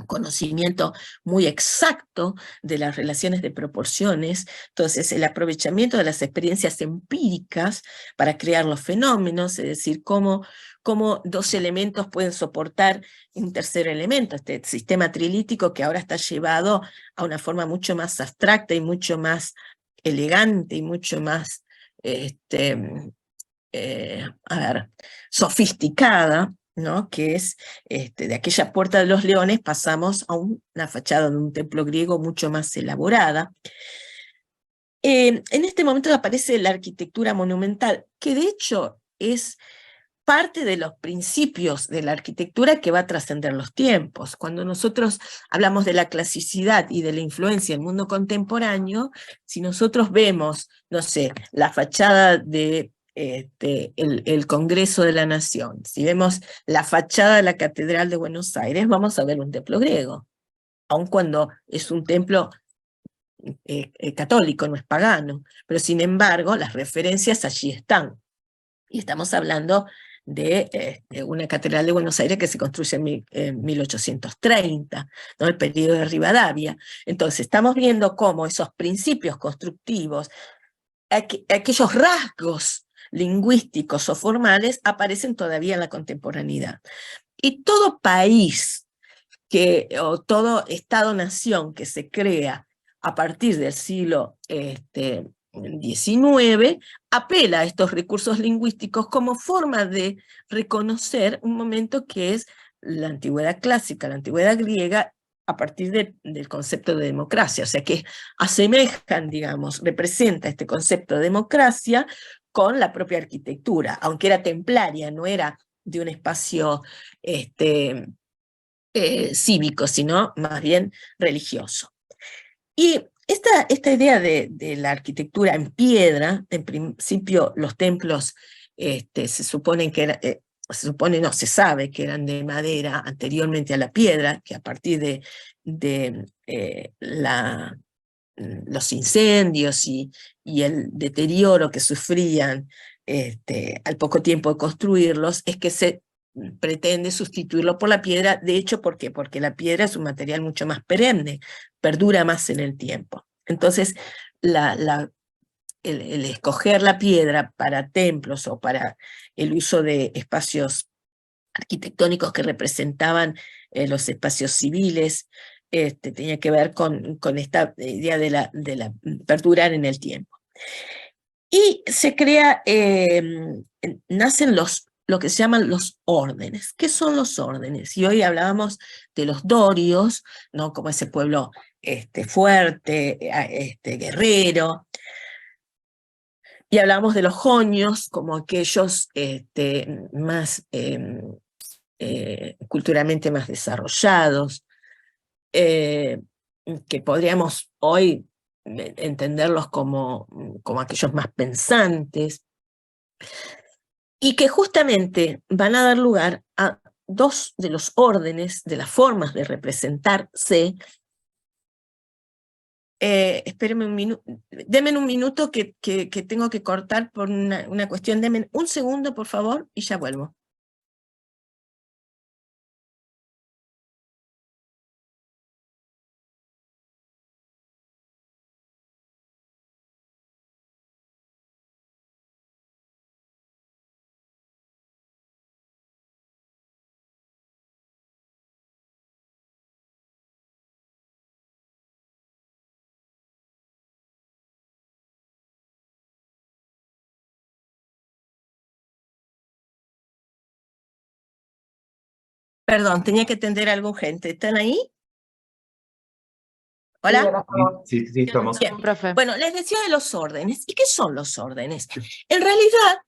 A: conocimiento muy exacto de las relaciones de proporciones. Entonces el aprovechamiento de las experiencias empíricas para crear los fenómenos, es decir, cómo dos elementos pueden soportar un tercer elemento, este sistema trilítico que ahora está llevado a una forma mucho más abstracta y mucho más elegante y mucho más sofisticada, ¿no? Que es de aquella Puerta de los Leones pasamos a una fachada de un templo griego mucho más elaborada. en este momento aparece la arquitectura monumental, que de hecho es parte de los principios de la arquitectura que va a trascender los tiempos. Cuando nosotros hablamos de la clasicidad y de la influencia del mundo contemporáneo, si nosotros vemos, no sé, la fachada de el Congreso de la Nación, si vemos la fachada de la Catedral de Buenos Aires, vamos a ver un templo griego, aun cuando es un templo católico, no es pagano, pero sin embargo las referencias allí están. Y estamos hablando de una catedral de Buenos Aires que se construye en 1830, ¿no? El periodo de Rivadavia. Entonces estamos viendo cómo esos principios constructivos, aquellos rasgos lingüísticos o formales aparecen todavía en la contemporaneidad. Y todo país o todo Estado-nación que se crea a partir del siglo XIX, apela a estos recursos lingüísticos como forma de reconocer un momento que es la antigüedad clásica, la antigüedad griega, a partir del concepto de democracia, o sea que asemejan, digamos, representa este concepto de democracia con la propia arquitectura, aunque era templaria, no era de un espacio cívico, sino más bien religioso. Y esta idea de la arquitectura en piedra, en principio los templos se supone que no, se sabe que eran de madera anteriormente a la piedra, que a partir de los incendios y el deterioro que sufrían al poco tiempo de construirlos, es que se pretende sustituirlo por la piedra. De hecho, ¿por qué? Porque la piedra es un material mucho más perenne, perdura más en el tiempo. Entonces, el escoger la piedra para templos o para el uso de espacios arquitectónicos que representaban los espacios civiles, tenía que ver con esta idea de la perdurar en el tiempo. Y se crea, nacen lo que se llaman los órdenes. ¿Qué son los órdenes? Y hoy hablábamos de los dorios, ¿no? Como ese pueblo fuerte, guerrero. Y hablamos de los jonios, como aquellos más culturalmente más desarrollados, que podríamos hoy entenderlos como aquellos más pensantes, y que justamente van a dar lugar a dos de los órdenes, de las formas de representarse. Espérenme un minuto, denme un minuto que tengo que cortar por una cuestión, denme un segundo por favor y ya vuelvo. Perdón, tenía que atender a algo urgente. ¿Están ahí? ¿Hola?
E: Sí, estamos.
A: Bien.
D: Profe.
A: Bueno, les decía de los órdenes. ¿Y qué son los órdenes? En realidad,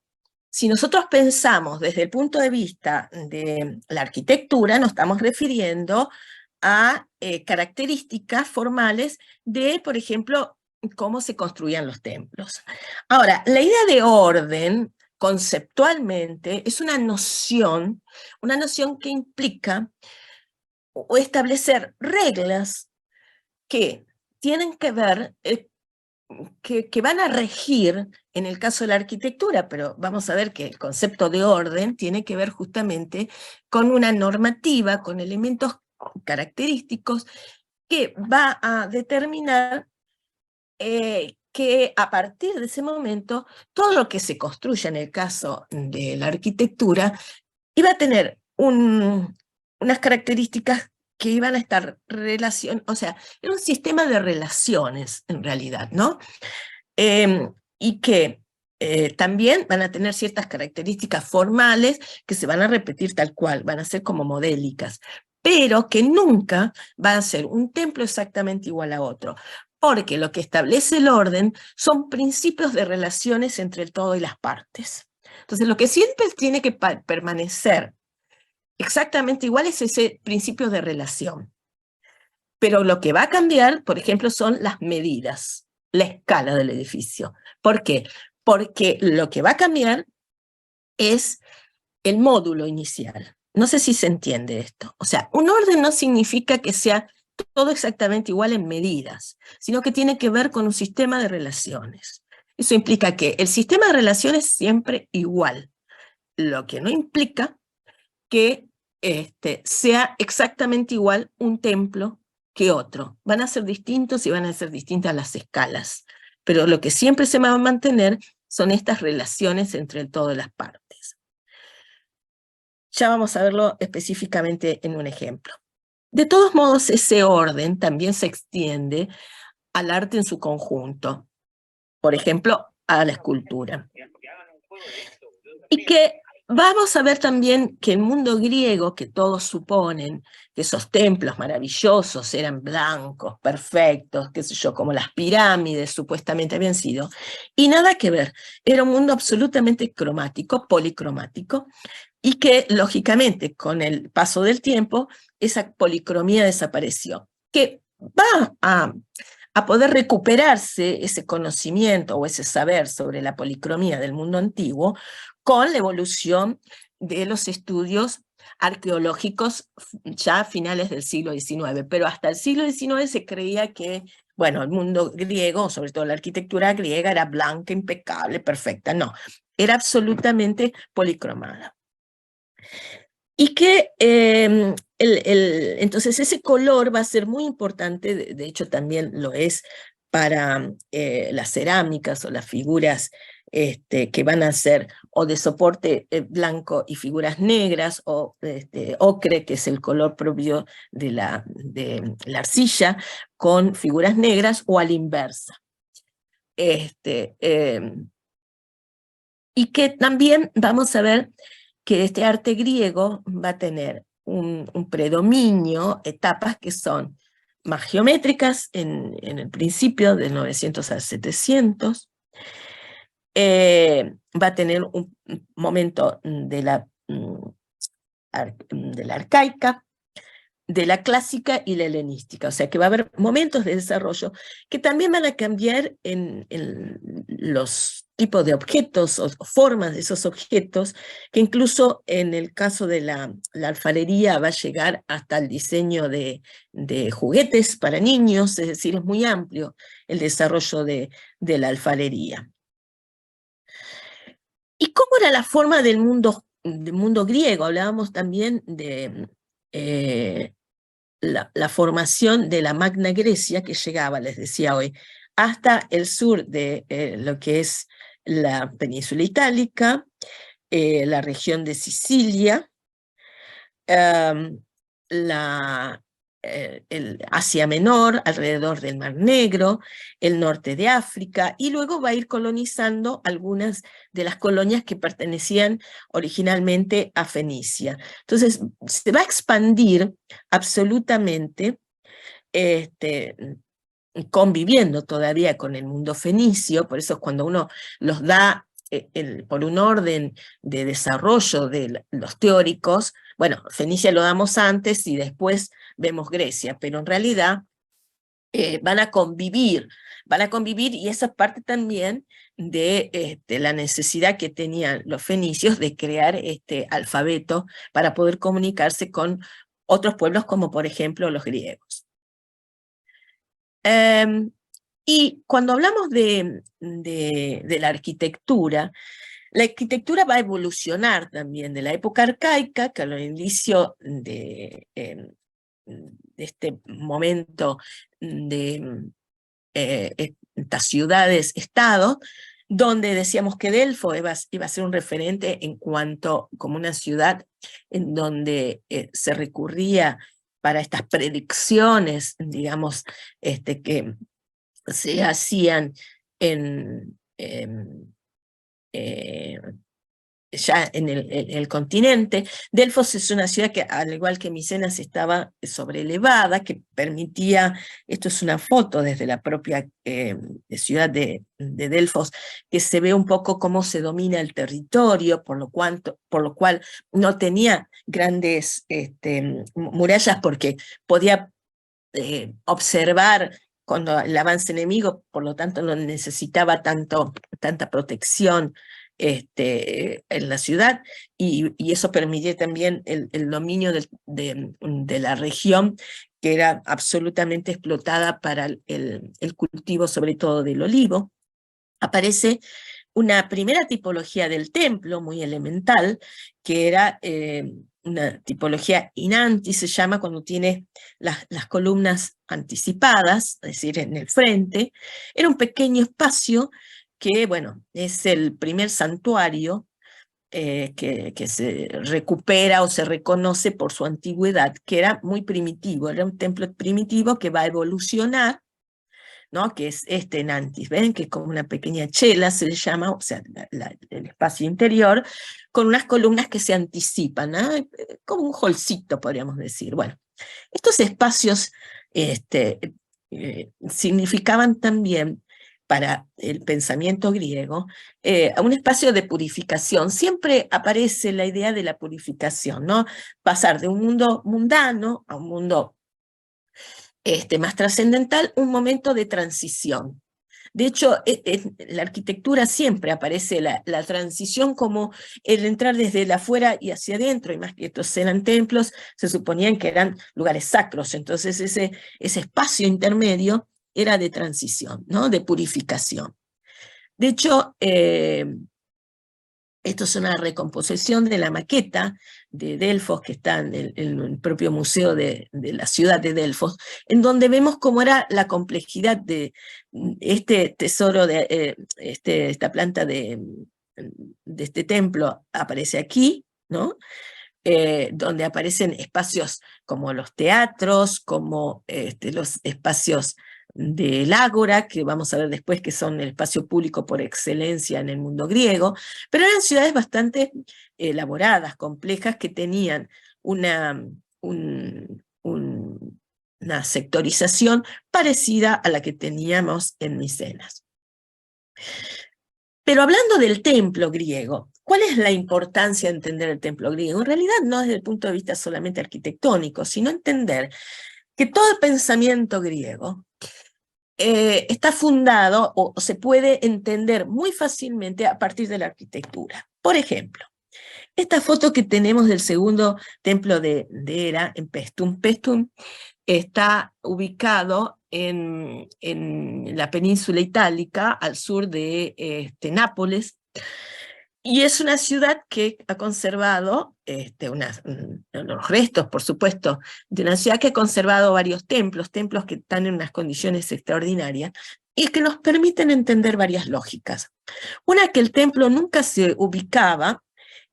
A: si nosotros pensamos desde el punto de vista de la arquitectura, nos estamos refiriendo a características formales de, por ejemplo, cómo se construían los templos. Ahora, la idea de orden, conceptualmente, es una noción que implica establecer reglas que tienen que ver, que van a regir en el caso de la arquitectura, pero vamos a ver que el concepto de orden tiene que ver justamente con una normativa, con elementos característicos que va a determinar que a partir de ese momento todo lo que se construya en el caso de la arquitectura iba a tener unas características que iban a estar o sea, era un sistema de relaciones en realidad, ¿no? Y que también van a tener ciertas características formales que se van a repetir tal cual, van a ser como modélicas, pero que nunca va a ser un templo exactamente igual a otro. porque lo que establece el orden son principios de relaciones entre el todo y las partes. Entonces, lo que siempre tiene que permanecer exactamente igual es ese principio de relación. Pero lo que va a cambiar, por ejemplo, son las medidas, la escala del edificio. ¿Por qué? Porque lo que va a cambiar es el módulo inicial. No sé si se entiende esto. O sea, un orden no significa que sea todo exactamente igual en medidas, sino que tiene que ver con un sistema de relaciones. Eso implica que el sistema de relaciones es siempre igual, lo que no implica que sea exactamente igual un templo que otro. Van a ser distintos y van a ser distintas las escalas, pero lo que siempre se va a mantener son estas relaciones entre el todo y las partes. Ya vamos a verlo específicamente en un ejemplo. De todos modos, ese orden también se extiende al arte en su conjunto, por ejemplo, a la escultura. Y que vamos a ver también que el mundo griego, que todos suponen que esos templos maravillosos eran blancos, perfectos, qué sé yo, como las pirámides supuestamente habían sido, y nada que ver, era un mundo absolutamente cromático, policromático, y que lógicamente con el paso del tiempo esa policromía desapareció, que va a poder recuperarse ese conocimiento o ese saber sobre la policromía del mundo antiguo con la evolución de los estudios arqueológicos ya a finales del siglo XIX, pero hasta el siglo XIX se creía que, bueno, el mundo griego, sobre todo la arquitectura griega, era blanca, impecable, perfecta. No, era absolutamente policromada. Y que entonces ese color va a ser muy importante, de hecho también lo es para las cerámicas o las figuras que van a ser o de soporte blanco y figuras negras, o ocre, que es el color propio de la arcilla, con figuras negras, o a la inversa. Y que también vamos a ver que este arte griego va a tener un predominio, etapas que son más geométricas en el principio, de 900 a 700, va a tener un momento de la arcaica, de la clásica y la helenística, o sea que va a haber momentos de desarrollo que también van a cambiar en los tipos de objetos o formas de esos objetos, que incluso en el caso de la alfarería va a llegar hasta el diseño de juguetes para niños, es decir, es muy amplio el desarrollo de la alfarería. ¿Y cómo era la forma del mundo griego? Hablábamos también de la formación de la Magna Grecia, que llegaba, les decía hoy, hasta el sur de lo que es la península itálica, la región de Sicilia, el Asia Menor, alrededor del Mar Negro, el norte de África, y luego va a ir colonizando algunas de las colonias que pertenecían originalmente a Fenicia. Entonces, se va a expandir absolutamente, conviviendo todavía con el mundo fenicio, por eso es cuando uno los da por un orden de desarrollo de los teóricos, bueno, Fenicia lo damos antes y después vemos Grecia, pero en realidad van a convivir, y esa es parte también de la necesidad que tenían los fenicios de crear este alfabeto para poder comunicarse con otros pueblos como por ejemplo los griegos. Y cuando hablamos de la arquitectura va a evolucionar también de la época arcaica, que al inicio de este momento de estas ciudades-estado, donde decíamos que Delfo iba a ser un referente en cuanto como una ciudad en donde se recurría para estas predicciones, digamos, que se hacían ya en el continente. Delfos es una ciudad que, al igual que Micenas, estaba sobrelevada, que permitía, esto es una foto desde la propia ciudad de Delfos, que se ve un poco cómo se domina el territorio, por lo cual no tenía grandes murallas, porque podía observar cuando el avance enemigo, por lo tanto no necesitaba tanta protección en la ciudad, y eso permitía también el dominio de la región, que era absolutamente explotada para el cultivo, sobre todo del olivo. Aparece una primera tipología del templo, muy elemental, que era una tipología inanti, se llama, cuando tiene las columnas anticipadas, es decir, en el frente. Era un pequeño espacio que, bueno, es el primer santuario que se recupera o se reconoce por su antigüedad, que era muy primitivo, era un templo primitivo que va a evolucionar, ¿no? Que es Nantis, ¿ven? Que es como una pequeña chela, se le llama, o sea, el espacio interior, con unas columnas que se anticipan, ¿no? Como un holcito, podríamos decir. Bueno, estos espacios significaban también, para el pensamiento griego, un espacio de purificación. Siempre aparece la idea de la purificación, ¿no? Pasar de un mundo mundano a un mundo más trascendental, un momento de transición. De hecho, en la arquitectura siempre aparece la transición como el entrar desde el afuera y hacia adentro, y más que estos eran templos, se suponían que eran lugares sacros, entonces ese espacio intermedio era de transición, ¿no? De purificación. De hecho, esto es una recomposición de la maqueta de Delfos, que está en el propio museo de la ciudad de Delfos, en donde vemos cómo era la complejidad de este tesoro, esta planta de este templo aparece aquí, ¿no? Donde aparecen espacios como los teatros, como los espacios del ágora, que vamos a ver después que son el espacio público por excelencia en el mundo griego, pero eran ciudades bastante elaboradas, complejas, que tenían una sectorización parecida a la que teníamos en Micenas. Pero hablando del templo griego, ¿cuál es la importancia de entender el templo griego? En realidad no desde el punto de vista solamente arquitectónico, sino entender que todo el pensamiento griego está fundado o se puede entender muy fácilmente a partir de la arquitectura. Por ejemplo, esta foto que tenemos del segundo templo de Hera en Paestum. Paestum está ubicado en la península itálica, al sur de Nápoles, y es una ciudad que ha conservado los restos, por supuesto, de una ciudad que ha conservado varios templos que están en unas condiciones extraordinarias y que nos permiten entender varias lógicas. Una, que el templo nunca se ubicaba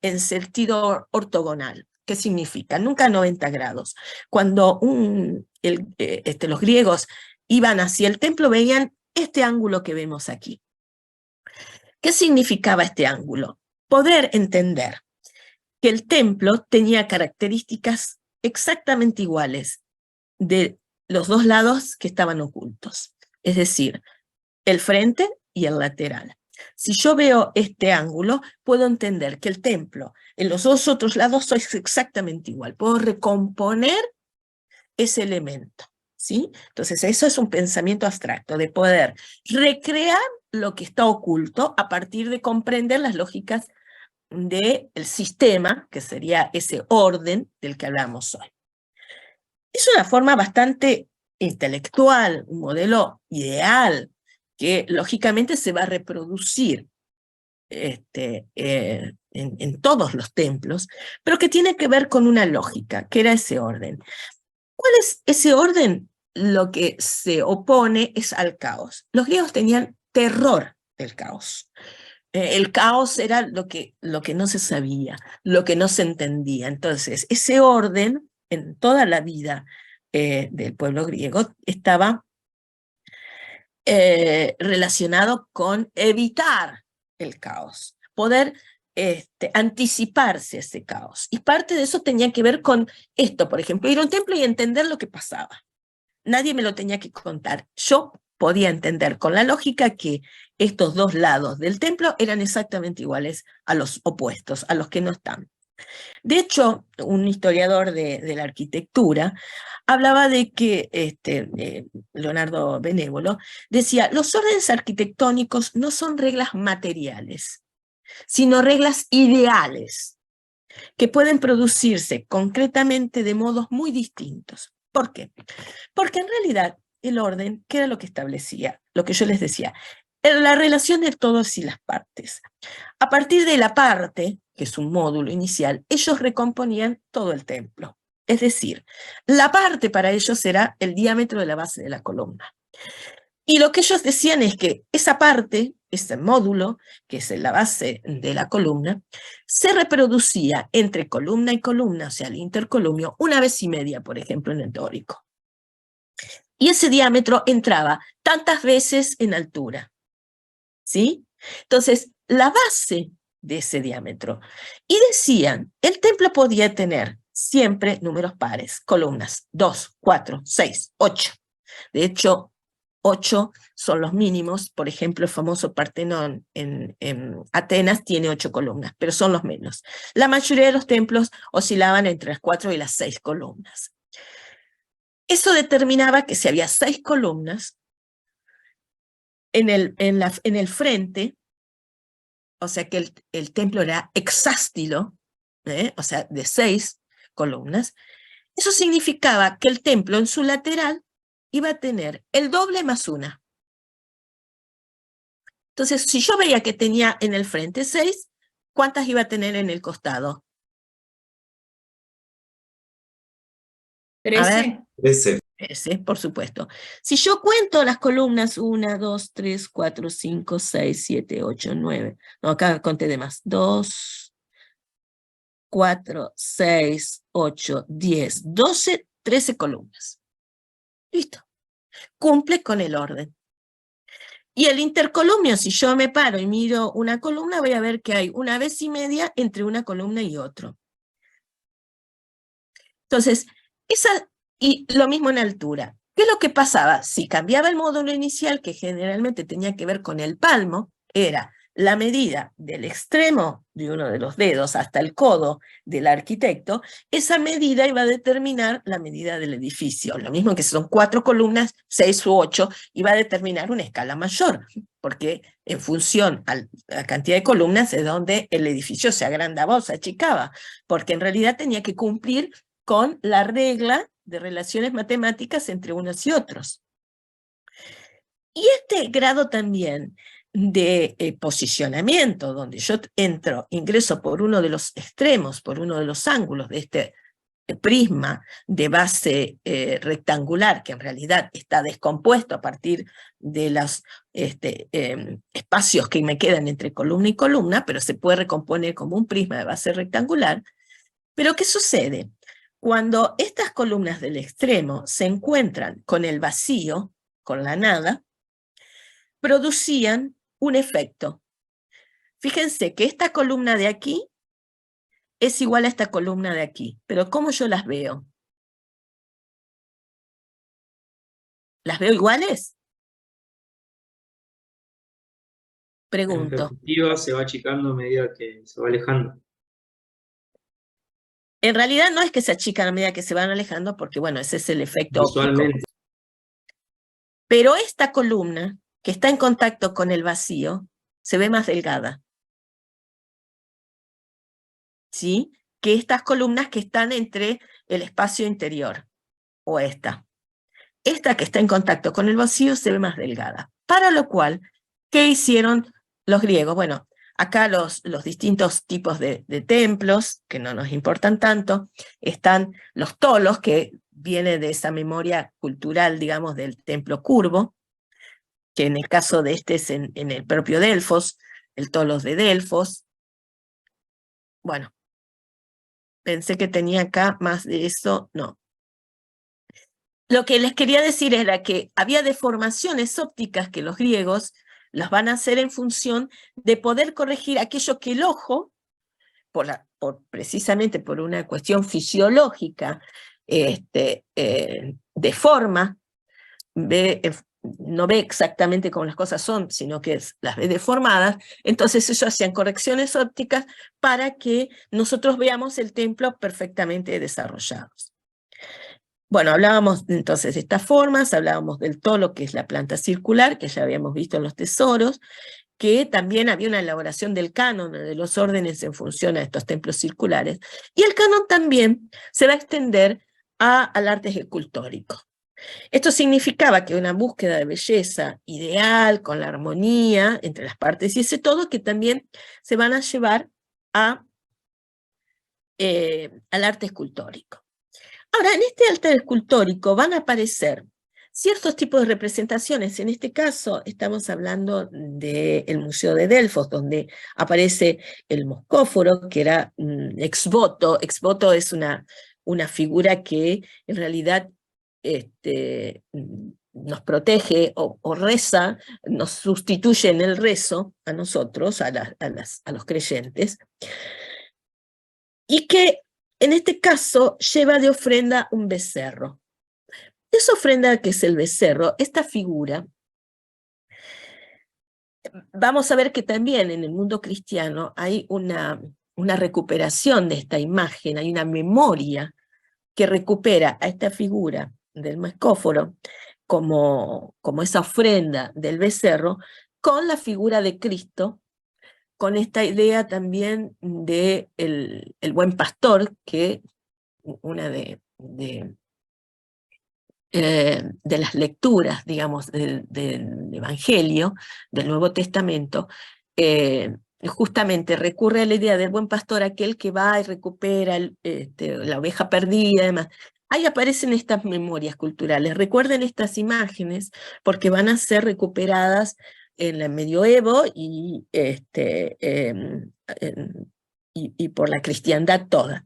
A: en sentido ortogonal. ¿Qué significa? Nunca a 90 grados. Cuando los griegos iban hacia el templo, veían este ángulo que vemos aquí. ¿Qué significaba este ángulo? Poder entender que el templo tenía características exactamente iguales de los dos lados que estaban ocultos, es decir, el frente y el lateral. Si yo veo este ángulo, puedo entender que el templo en los dos otros lados es exactamente igual. Puedo recomponer ese elemento, ¿sí? Entonces eso es un pensamiento abstracto, de poder recrear lo que está oculto a partir de comprender las lógicas del sistema, que sería ese orden del que hablamos hoy. Es una forma bastante intelectual, un modelo ideal, que lógicamente se va a reproducir en todos los templos, pero que tiene que ver con una lógica, que era ese orden. ¿Cuál es ese orden? Lo que se opone es al caos. Los griegos tenían terror del caos. El caos era lo que no se sabía, lo que no se entendía. Entonces, ese orden en toda la vida del pueblo griego estaba relacionado con evitar el caos, poder anticiparse a ese caos. Y parte de eso tenía que ver con esto, por ejemplo, ir a un templo y entender lo que pasaba. Nadie me lo tenía que contar. Yo podía entender con la lógica que estos dos lados del templo eran exactamente iguales a los opuestos, a los que no están. De hecho, un historiador de la arquitectura hablaba de que, Leonardo Benévolo, decía, los órdenes arquitectónicos no son reglas materiales, sino reglas ideales, que pueden producirse concretamente de modos muy distintos. ¿Por qué? Porque en realidad el orden, ¿qué era lo que establecía? Lo que yo les decía, era la relación de todos y las partes. A partir de la parte, que es un módulo inicial, ellos recomponían todo el templo. Es decir, la parte para ellos era el diámetro de la base de la columna. Y lo que ellos decían es que esa parte, ese módulo, que es la base de la columna, se reproducía entre columna y columna, o sea, el intercolumnio, 1,5 veces, por ejemplo, en el dórico. Y ese diámetro entraba tantas veces en altura. ¿Sí? Entonces, la base de ese diámetro. Y decían, el templo podía tener siempre números pares, columnas, 2, 4, 6, 8. De hecho, 8 son los mínimos. Por ejemplo, el famoso Partenón en Atenas tiene 8 columnas, pero son los menos. La mayoría de los templos oscilaban entre las 4 y las 6 columnas. Eso determinaba que si había 6 columnas, en el frente, o sea que el templo era hexástilo, o sea, de 6 columnas, eso significaba que el templo en su lateral iba a tener el doble más 1. Entonces, si yo veía que tenía en el frente 6, ¿cuántas iba a tener en el costado?
E: 13.
F: 13.
A: Ese, por supuesto. Si yo cuento las columnas, 1, 2, 3, 4, 5, 6, 7, 8, 9. No, acá conté de más. 2, 4, 6, 8, 10, 12, 13 columnas. Listo. Cumple con el orden. Y el intercolumnio, si yo me paro y miro una columna, voy a ver que hay 1,5 veces entre una columna y otro. Entonces, y lo mismo en altura. ¿Qué es lo que pasaba? Si cambiaba el módulo inicial, que generalmente tenía que ver con el palmo, era la medida del extremo de uno de los dedos hasta el codo del arquitecto, esa medida iba a determinar la medida del edificio. Lo mismo que si son 4 columnas, 6 u 8, iba a determinar una escala mayor, porque en función a la cantidad de columnas es donde el edificio se agrandaba o se achicaba, porque en realidad tenía que cumplir con la regla de relaciones matemáticas entre unos y otros. Y este grado también de posicionamiento, donde yo ingreso por uno de los extremos, por uno de los ángulos de este prisma de base rectangular, que en realidad está descompuesto a partir de los espacios que me quedan entre columna y columna, pero se puede recomponer como un prisma de base rectangular. Pero ¿qué sucede? Cuando estas columnas del extremo se encuentran con el vacío, con la nada, producían un efecto. Fíjense que esta columna de aquí es igual a esta columna de aquí, pero ¿cómo yo las veo? ¿Las veo iguales? Pregunto.
E: En perspectiva se va achicando a medida que se va alejando.
A: En realidad no es que se achican a medida que se van alejando, porque bueno, ese es el efecto
E: Visualmente.
A: óptico. Pero esta columna, que está en contacto con el vacío, se ve más delgada. ¿Sí? Que estas columnas que están entre el espacio interior, o esta. Esta que está en contacto con el vacío se ve más delgada. Para lo cual, ¿qué hicieron los griegos? Bueno, acá los distintos tipos de templos, que no nos importan tanto, están los tolos, que viene de esa memoria cultural, digamos, del templo curvo, que en el caso de este es en el propio Delfos, el tolos de Delfos. Bueno, pensé que tenía acá más de eso, no. Lo que les quería decir era que había deformaciones ópticas que los griegos las van a hacer en función de poder corregir aquello que el ojo precisamente por una cuestión fisiológica, de forma, no ve exactamente cómo las cosas son, sino que las ve deformadas, entonces ellos hacían correcciones ópticas para que nosotros veamos el templo perfectamente desarrollados. Bueno, hablábamos entonces de estas formas, hablábamos del tolo, que es la planta circular, que ya habíamos visto en los tesoros, que también había una elaboración del canon, de los órdenes en función a estos templos circulares, y el canon también se va a extender al arte escultórico. Esto significaba que una búsqueda de belleza ideal, con la armonía entre las partes y ese todo, que también se van a llevar al arte escultórico. Ahora, en este arte escultórico van a aparecer ciertos tipos de representaciones. En este caso estamos hablando del Museo de Delfos, donde aparece el moscóforo, que era ex voto. Ex voto es una figura que en realidad nos protege o reza, nos sustituye en el rezo a nosotros, a los creyentes, y que en este caso lleva de ofrenda un becerro. Esa ofrenda que es el becerro, esta figura, vamos a ver que también en el mundo cristiano hay una recuperación de esta imagen, hay una memoria que recupera a esta figura del moscóforo como esa ofrenda del becerro, con la figura de Cristo, con esta idea también de el buen pastor, que una de las lecturas, digamos, del Evangelio, del Nuevo Testamento, justamente recurre a la idea del buen pastor, aquel que va y recupera la oveja perdida y demás. Ahí aparecen estas memorias culturales. Recuerden estas imágenes porque van a ser recuperadas en el medioevo y por la cristiandad toda.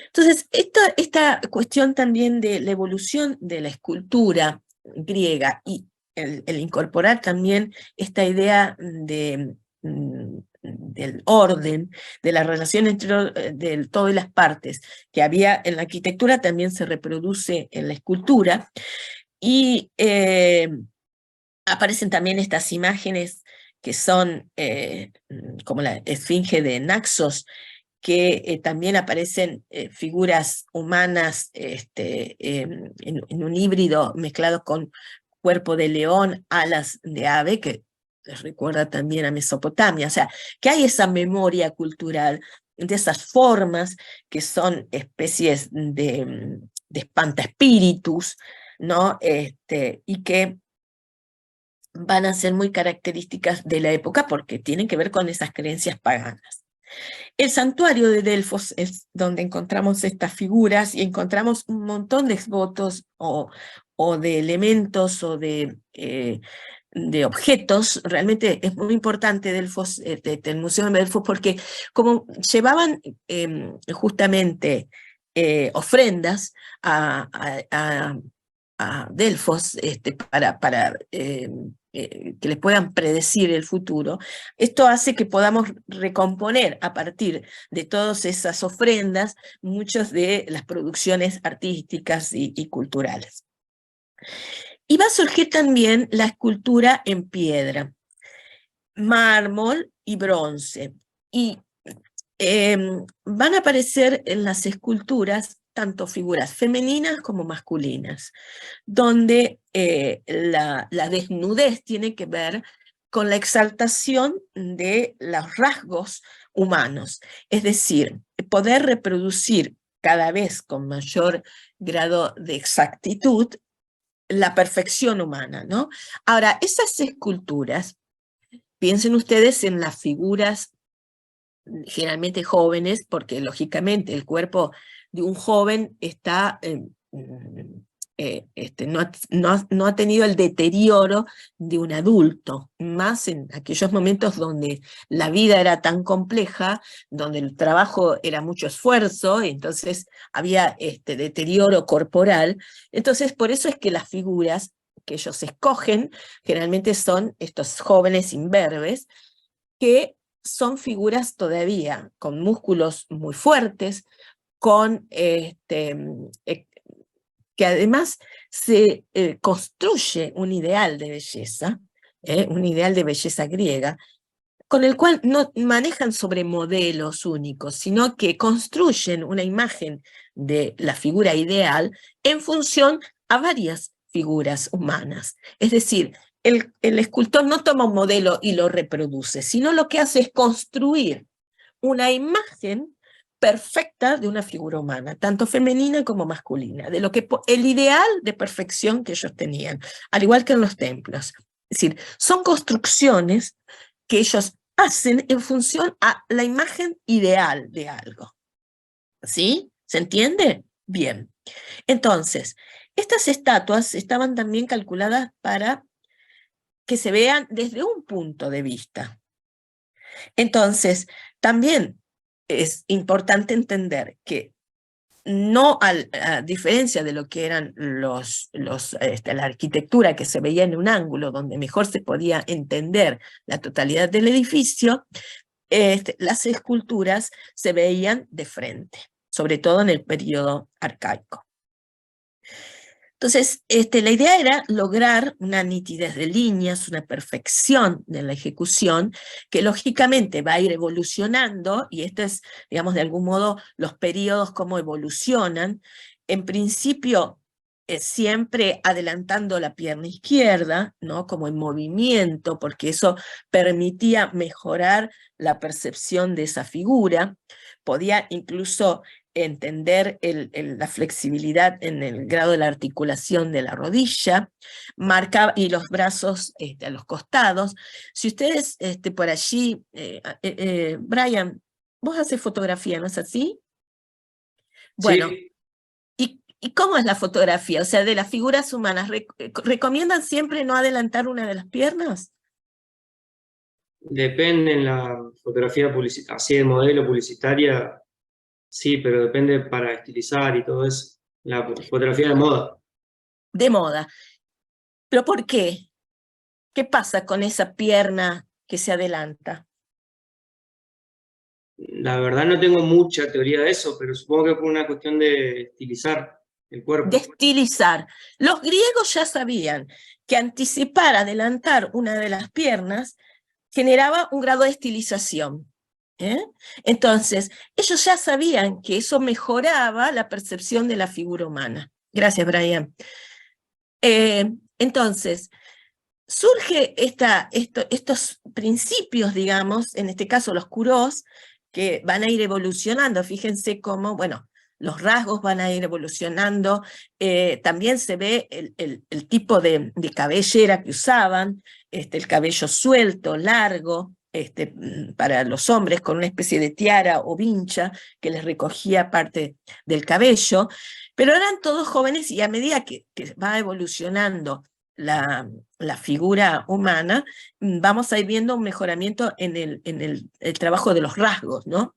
A: Entonces, esta cuestión también de la evolución de la escultura griega y el incorporar también esta idea del orden, de la relación entre del todo y las partes que había en la arquitectura, también se reproduce en la escultura, y aparecen también estas imágenes que son como la esfinge de Naxos, que también aparecen figuras humanas en un híbrido mezclado con cuerpo de león, alas de ave, que les recuerda también a Mesopotamia. O sea, que hay esa memoria cultural de esas formas que son especies de espantaespíritus, ¿no? Y que van a ser muy características de la época porque tienen que ver con esas creencias paganas. El santuario de Delfos es donde encontramos estas figuras y encontramos un montón de exvotos o de elementos o de objetos. Realmente es muy importante Delfos, el Museo de Delfos, porque como llevaban justamente ofrendas a Delfos para que les puedan predecir el futuro, esto hace que podamos recomponer a partir de todas esas ofrendas muchas de las producciones artísticas y culturales. Y va a surgir también la escultura en piedra, mármol y bronce. Y van a aparecer en las esculturas tanto figuras femeninas como masculinas, donde la desnudez tiene que ver con la exaltación de los rasgos humanos, es decir, poder reproducir cada vez con mayor grado de exactitud la perfección humana, ¿no? Ahora, esas esculturas, piensen ustedes en las figuras generalmente jóvenes, porque lógicamente el cuerpo de un joven está, no ha tenido el deterioro de un adulto, más en aquellos momentos donde la vida era tan compleja, donde el trabajo era mucho esfuerzo, entonces había deterioro corporal. Entonces por eso es que las figuras que ellos escogen generalmente son estos jóvenes imberbes que son figuras todavía con músculos muy fuertes, con que además se construye un ideal de belleza griega, con el cual no manejan sobre modelos únicos, sino que construyen una imagen de la figura ideal en función a varias figuras humanas. Es decir, el escultor no toma un modelo y lo reproduce, sino lo que hace es construir una imagen perfecta de una figura humana, tanto femenina como masculina, de lo que el ideal de perfección que ellos tenían, al igual que en los templos. Es decir, son construcciones que ellos hacen en función a la imagen ideal de algo. ¿Sí? ¿Se entiende? Bien. Entonces, estas estatuas estaban también calculadas para que se vean desde un punto de vista. Entonces, también es importante entender que no a diferencia de lo que eran la arquitectura que se veía en un ángulo donde mejor se podía entender la totalidad del edificio, las esculturas se veían de frente, sobre todo en el periodo arcaico. Entonces, la idea era lograr una nitidez de líneas, una perfección de la ejecución, que lógicamente va a ir evolucionando, y esto es, digamos, de algún modo, los periodos cómo evolucionan. En principio, siempre adelantando la pierna izquierda, ¿no? Como en movimiento, porque eso permitía mejorar la percepción de esa figura. Podía incluso entender la flexibilidad en el grado de la articulación de la rodilla, y los brazos a los costados. Si ustedes por allí, Brian, vos haces fotografía, ¿no es así? Bueno,
E: Sí,
A: ¿y cómo es la fotografía? O sea, de las figuras humanas, ¿recomiendan siempre no adelantar una de las piernas?
E: depende en la fotografía publicitaria, así de modelo publicitaria, sí, pero depende para estilizar y todo eso. La fotografía de moda.
A: De moda. ¿Pero por qué? ¿Qué pasa con esa pierna que se adelanta?
E: La verdad no tengo mucha teoría de eso, pero supongo que fue una cuestión de estilizar el cuerpo.
A: De estilizar. Los griegos ya sabían que anticipar, adelantar una de las piernas generaba un grado de estilización. Entonces, ellos ya sabían que eso mejoraba la percepción de la figura humana. Gracias, Brian. Entonces, surge estos principios, digamos, en este caso los kurós, que van a ir evolucionando. Fíjense cómo, bueno, los rasgos van a ir evolucionando, también se ve el tipo de cabellera que usaban, el cabello suelto, largo, para los hombres con una especie de tiara o vincha que les recogía parte del cabello, pero eran todos jóvenes y a medida que va evolucionando la figura humana, vamos a ir viendo un mejoramiento en el trabajo de los rasgos, ¿no?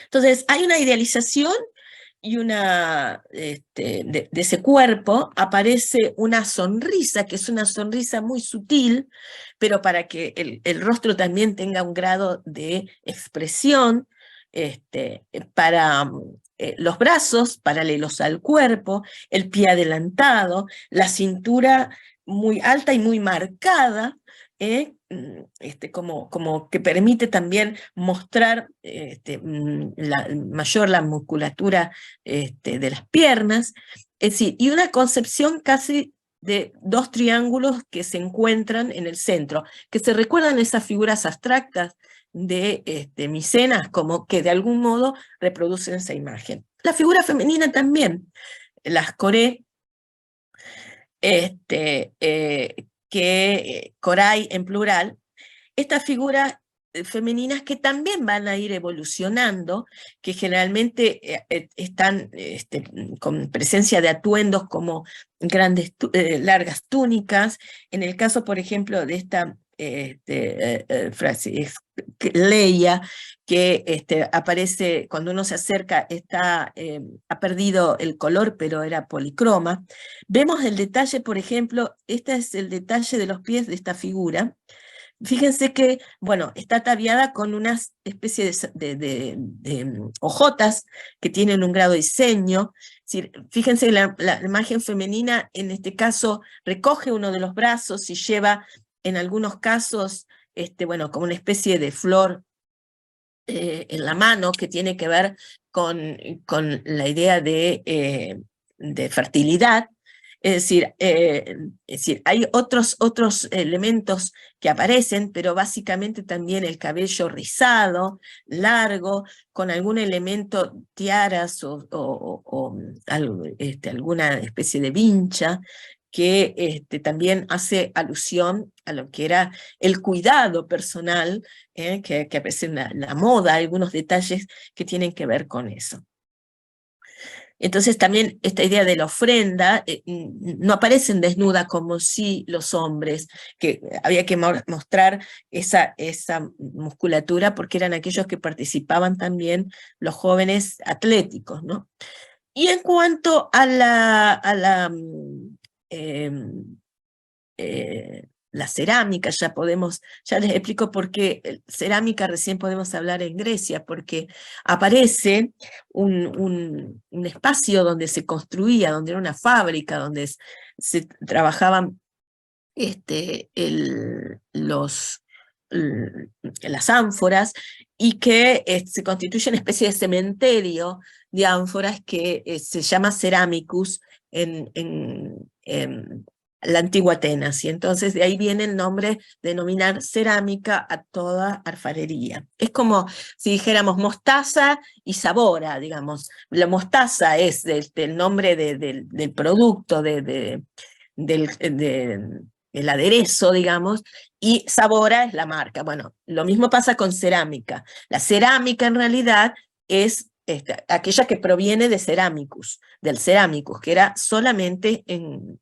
A: Entonces, hay una idealización y de ese cuerpo aparece una sonrisa, que es una sonrisa muy sutil, pero para que el rostro también tenga un grado de expresión, para los brazos paralelos al cuerpo, el pie adelantado, la cintura muy alta y muy marcada, como que permite también mostrar mayor la musculatura de las piernas, es decir, y una concepción casi de dos triángulos que se encuentran en el centro, que se recuerdan esas figuras abstractas de Micenas, como que de algún modo reproducen esa imagen. La figura femenina también, las coré, corai en plural, estas figuras femeninas que también van a ir evolucionando, que generalmente están con presencia de atuendos como grandes, largas túnicas. En el caso, por ejemplo, de esta Leia, que aparece cuando uno se acerca, ha perdido el color, pero era policroma. Vemos el detalle, por ejemplo, este es el detalle de los pies de esta figura, fíjense que, bueno, está ataviada con una especie de hojotas que tienen un grado de diseño. Es decir, fíjense que la imagen femenina en este caso recoge uno de los brazos y lleva en algunos casos, bueno, como una especie de flor en la mano, que tiene que ver con la idea de fertilidad. Es decir, hay otros elementos que aparecen, pero básicamente también el cabello rizado, largo, con algún elemento, tiaras o alguna especie de vincha, que también hace alusión a lo que era el cuidado personal, que aparece en la moda, algunos detalles que tienen que ver con eso. Entonces también esta idea de la ofrenda no aparecen desnuda como si los hombres, que había que mostrar esa musculatura porque eran aquellos que participaban también, los jóvenes atléticos, ¿no? Y en cuanto a la cerámica, ya les explico por qué cerámica recién podemos hablar en Grecia, porque aparece un espacio donde se construía, donde era una fábrica, donde se trabajaban las ánforas, y que se constituye una especie de cementerio de ánforas que se llama Ceramicus en la antigua Atenas, y entonces de ahí viene el nombre de denominar cerámica a toda alfarería. Es como si dijéramos mostaza y sabora, digamos. La mostaza es el nombre del producto, del aderezo, digamos, y sabora es la marca. Bueno, lo mismo pasa con cerámica. La cerámica en realidad es aquella que proviene de Ceramicus, del Ceramicus, que era solamente en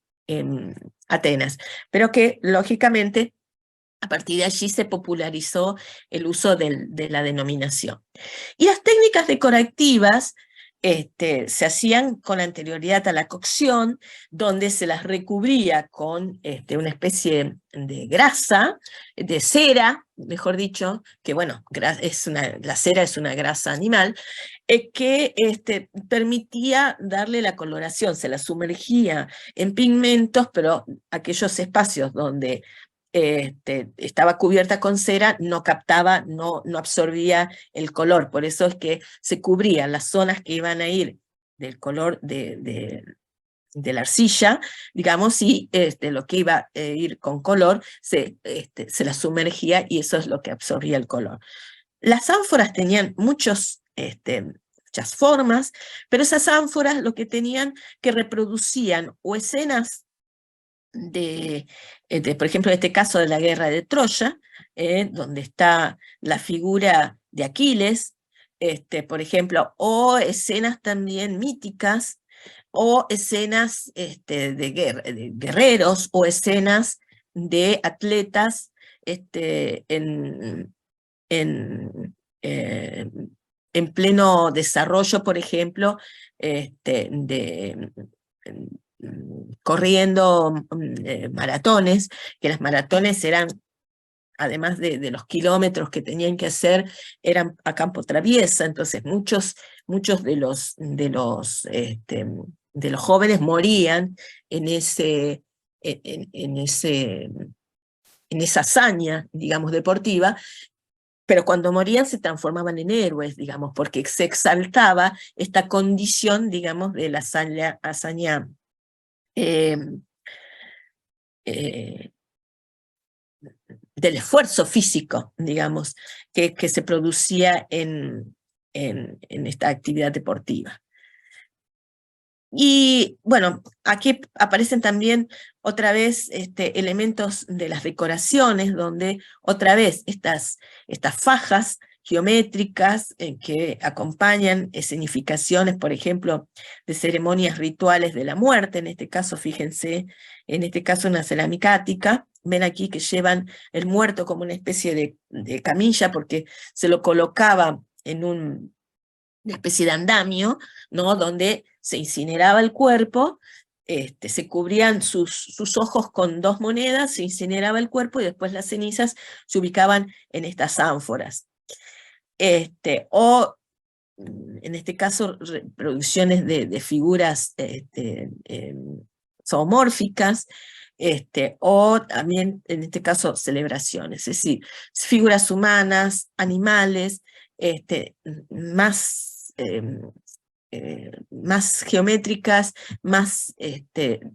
A: Atenas, pero que lógicamente a partir de allí se popularizó el uso de la denominación. Y las técnicas decorativas se hacían con anterioridad a la cocción, donde se las recubría con una especie de grasa, de cera, mejor dicho, que bueno, la cera es una grasa animal, que permitía darle la coloración, se la sumergía en pigmentos, pero aquellos espacios donde estaba cubierta con cera no captaba, no absorbía el color, por eso es que se cubrían las zonas que iban a ir del color de la arcilla, digamos, y lo que iba a ir con color se la sumergía, y eso es lo que absorbía el color. Las ánforas tenían muchas formas, pero esas ánforas lo que tenían, que reproducían o escenas por ejemplo, en este caso de la guerra de Troya, donde está la figura de Aquiles, por ejemplo, o escenas también míticas, o escenas de guerreros, o escenas de atletas en pleno desarrollo, por ejemplo, corriendo maratones, que las maratones eran, además de los kilómetros que tenían que hacer, eran a campo traviesa, entonces muchos de los jóvenes morían en esa hazaña, digamos, deportiva, pero cuando morían se transformaban en héroes, digamos, porque se exaltaba esta condición, digamos, de la hazaña del esfuerzo físico, digamos, que se producía en esta actividad deportiva. Y bueno, aquí aparecen también otra vez elementos de las decoraciones, donde otra vez estas fajas geométricas que acompañan escenificaciones, por ejemplo, de ceremonias rituales de la muerte. En este caso, fíjense, en este caso una cerámica ática, ven aquí que llevan el muerto como una especie de camilla, porque se lo colocaba en una especie de andamio, ¿no? Donde se incineraba el cuerpo, se cubrían sus ojos con 2 monedas, se incineraba el cuerpo y después las cenizas se ubicaban en estas ánforas. O en este caso reproducciones de figuras zoomórficas, o también en este caso celebraciones, es decir, figuras humanas, animales, más geométricas, más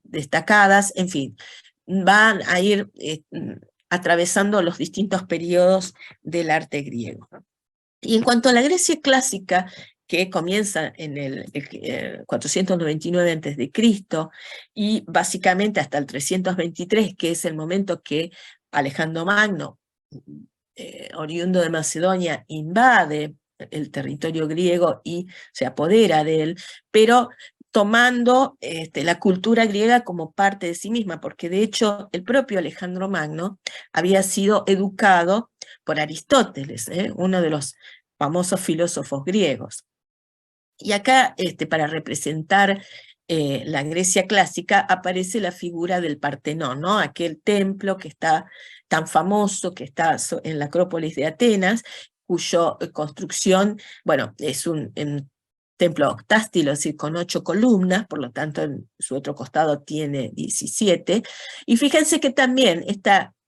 A: destacadas, en fin, van a ir atravesando los distintos periodos del arte griego. Y en cuanto a la Grecia clásica, que comienza en el 499 a.C. y básicamente hasta el 323, que es el momento que Alejandro Magno, oriundo de Macedonia, invade el territorio griego y se apodera de él, pero tomando la cultura griega como parte de sí misma, porque de hecho el propio Alejandro Magno había sido educado por Aristóteles, uno de los famosos filósofos griegos. Y acá, para representar la Grecia clásica, aparece la figura del Partenón, ¿no? Aquel templo que está tan famoso, que está en la Acrópolis de Atenas, cuya construcción, bueno, es un templo octástilo, es decir, con 8 columnas, por lo tanto en su otro costado tiene 17, y fíjense que también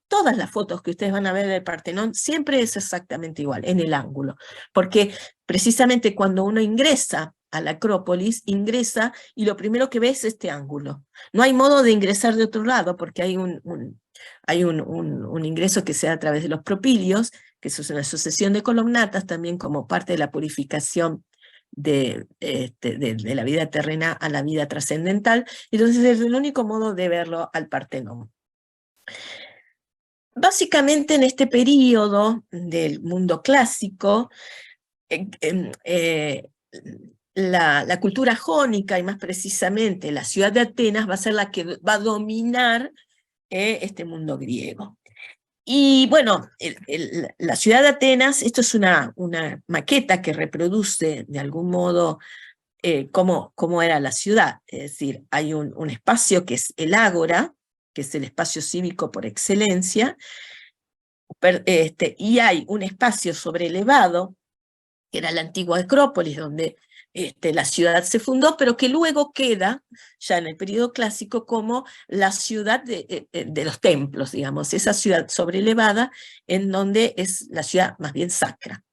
A: todas las fotos que ustedes van a ver del Partenón siempre es exactamente igual, en el ángulo, porque precisamente cuando uno ingresa a la Acrópolis, ingresa y lo primero que ve es este ángulo. No hay modo de ingresar de otro lado, porque hay un ingreso que se da a través de los propilios, que es una sucesión de columnatas, también como parte de la purificación de la vida terrena a la vida trascendental. Entonces es el único modo de verlo al Partenón. Básicamente en este periodo del mundo clásico, la cultura jónica, y más precisamente la ciudad de Atenas, va a ser la que va a dominar este mundo griego. Y bueno, la ciudad de Atenas, esto es una maqueta que reproduce de algún modo cómo era la ciudad. Es decir, hay un espacio que es el ágora, que es el espacio cívico por excelencia, y hay un espacio sobrelevado, que era la antigua Acrópolis, donde la ciudad se fundó, pero que luego queda, ya en el periodo clásico, como la ciudad de los templos, digamos, esa ciudad sobrelevada, en donde es la ciudad más bien sacra.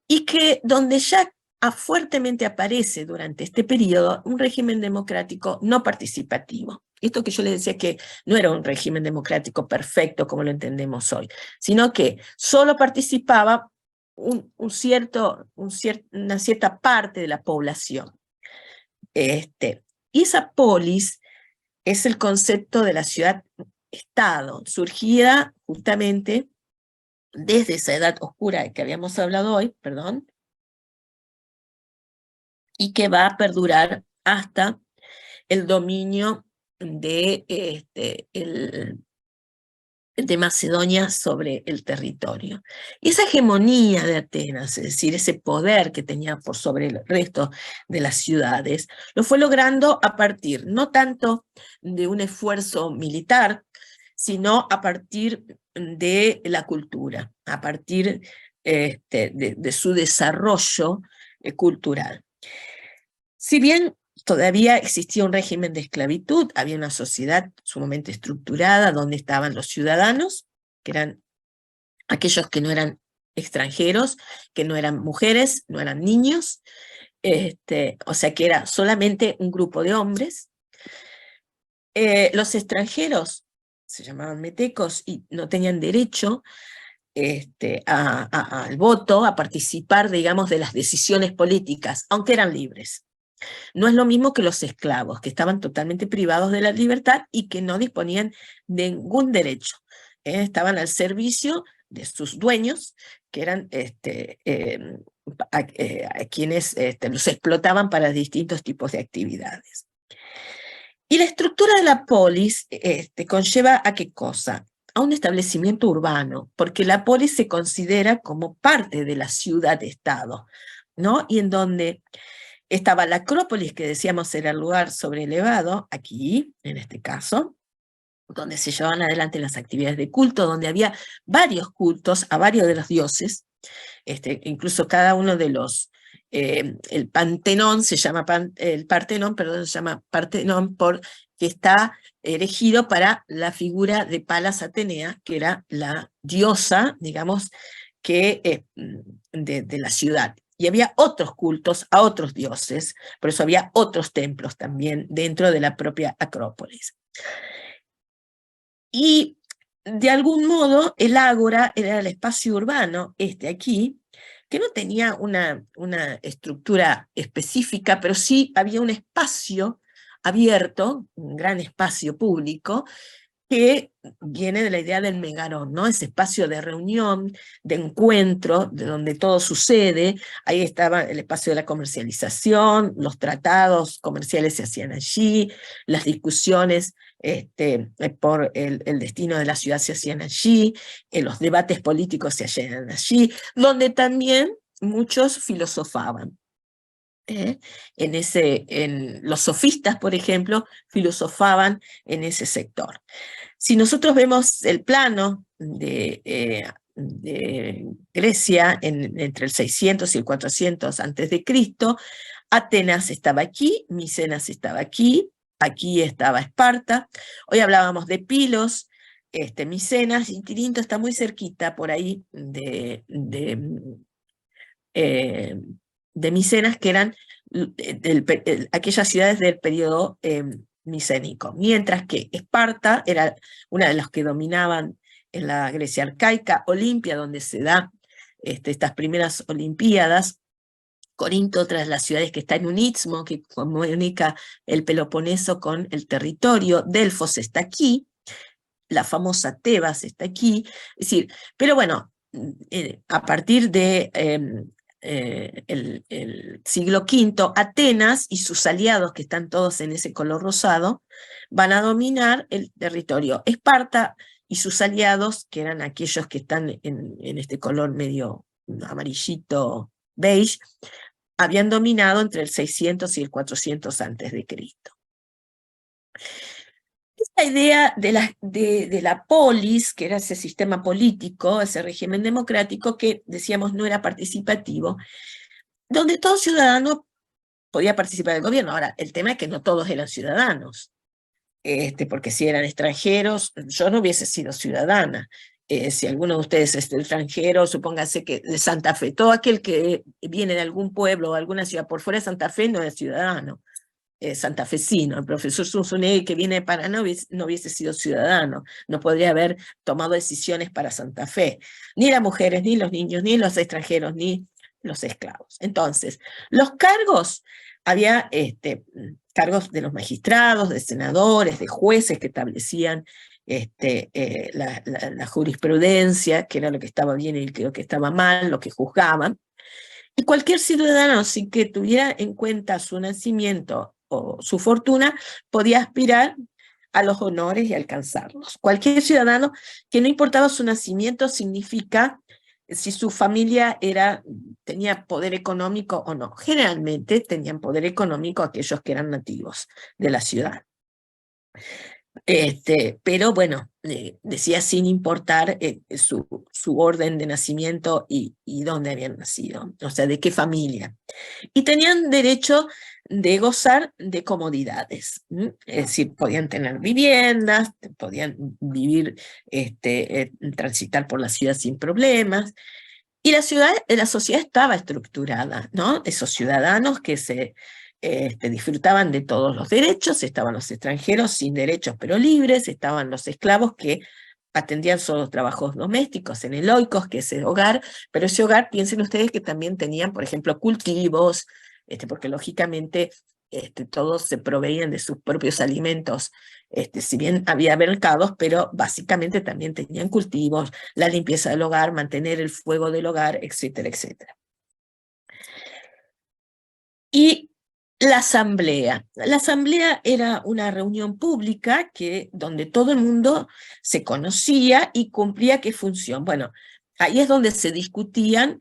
A: Y que donde ya fuertemente aparece durante este periodo un régimen democrático no participativo. Esto que yo les decía que no era un régimen democrático perfecto como lo entendemos hoy, sino que solo participaba una cierta parte de la población. Y esa polis es el concepto de la ciudad-estado, surgida justamente desde esa edad oscura que habíamos hablado hoy, perdón, y que va a perdurar hasta el dominio de Macedonia sobre el territorio. Y esa hegemonía de Atenas, es decir, ese poder que tenía por sobre el resto de las ciudades, lo fue logrando a partir no tanto de un esfuerzo militar, sino a partir de la cultura, a partir de su desarrollo cultural. Si bien todavía existía un régimen de esclavitud, había una sociedad sumamente estructurada donde estaban los ciudadanos, que eran aquellos que no eran extranjeros, que no eran mujeres, no eran niños, o sea que era solamente un grupo de hombres. Los extranjeros se llamaban metecos y no tenían derecho al voto, a participar, digamos, de las decisiones políticas, aunque eran libres. No es lo mismo que los esclavos, que estaban totalmente privados de la libertad y que no disponían de ningún derecho. Estaban al servicio de sus dueños, que eran a quienes los explotaban para distintos tipos de actividades. Y la estructura de la polis conlleva ¿a qué cosa? A un establecimiento urbano, porque la polis se considera como parte de la ciudad-estado, ¿no? Y en donde Estaba la Acrópolis, que decíamos era el lugar sobrelevado, aquí, en este caso, donde se llevaban adelante las actividades de culto, donde había varios cultos a varios de los dioses, incluso cada uno de los, el Pantenón se llama, el Partenón, perdón, se llama Partenón porque está erigido para la figura de Palas Atenea, que era la diosa, digamos, que, de la ciudad. Y había otros cultos a otros dioses, por eso había otros templos también dentro de la propia Acrópolis. Y de algún modo el ágora era el espacio urbano, aquí, que no tenía una estructura específica, pero sí había un espacio abierto, un gran espacio público, que viene de la idea del megarón, ¿no? Ese espacio de reunión, de encuentro, de donde todo sucede. Ahí estaba el espacio de la comercialización, los tratados comerciales se hacían allí, las discusiones por el destino de la ciudad se hacían allí, los debates políticos se hacían allí, donde también muchos filosofaban. Los sofistas, por ejemplo, filosofaban en ese sector. Si nosotros vemos el plano de Grecia entre el 600 y el 400 a.C., Atenas estaba aquí, Micenas estaba aquí, aquí estaba Esparta. Hoy hablábamos de Pilos, Micenas, y Tirinto está muy cerquita por ahí de Micenas, que eran aquellas ciudades del periodo micénico, mientras que Esparta era una de las que dominaban en la Grecia arcaica, Olimpia, donde se da estas primeras olimpiadas, Corinto, otra de las ciudades que está en un istmo, que comunica el Peloponeso con el territorio, Delfos está aquí, la famosa Tebas está aquí, es decir, pero bueno, a partir de el siglo V, Atenas y sus aliados, que están todos en ese color rosado, van a dominar el territorio. Esparta y sus aliados, que eran aquellos que están en este color medio amarillito beige, habían dominado entre el 600 y el 400 a.C. Esta idea de la polis, que era ese sistema político, ese régimen democrático que decíamos no era participativo, donde todo ciudadano podía participar del gobierno. Ahora, el tema es que no todos eran ciudadanos, porque si eran extranjeros, yo no hubiese sido ciudadana. Si alguno de ustedes es extranjero, supóngase que de Santa Fe, todo aquel que viene de algún pueblo o alguna ciudad por fuera de Santa Fe no es ciudadano. Santafesino, el profesor Zunzunegui que viene de Paraná no hubiese sido ciudadano, no podría haber tomado decisiones para Santa Fe, ni las mujeres, ni los niños, ni los extranjeros, ni los esclavos. Entonces, los cargos, había cargos de los magistrados, de senadores, de jueces que establecían la jurisprudencia, que era lo que estaba bien y lo que estaba mal, lo que juzgaban, y cualquier ciudadano, sin que tuviera en cuenta su nacimiento o su fortuna, podía aspirar a los honores y alcanzarlos. Cualquier ciudadano, que no importaba su nacimiento, significa si su familia tenía poder económico o no. Generalmente tenían poder económico aquellos que eran nativos de la ciudad. Pero bueno, decía sin importar su orden de nacimiento y dónde habían nacido, o sea, de qué familia. Y tenían derecho de gozar de comodidades, es decir, podían tener viviendas, podían vivir, transitar por la ciudad sin problemas, y la sociedad estaba estructurada, ¿no? Esos ciudadanos que disfrutaban de todos los derechos, estaban los extranjeros sin derechos pero libres, estaban los esclavos que atendían solo los trabajos domésticos, en el oikos, que es el hogar, pero ese hogar, piensen ustedes que también tenían, por ejemplo, cultivos, porque lógicamente todos se proveían de sus propios alimentos, si bien había mercados, pero básicamente también tenían cultivos, la limpieza del hogar, mantener el fuego del hogar, etcétera, etcétera. Y la asamblea. La asamblea era una reunión pública donde todo el mundo se conocía y cumplía qué función. Bueno, ahí es donde se discutían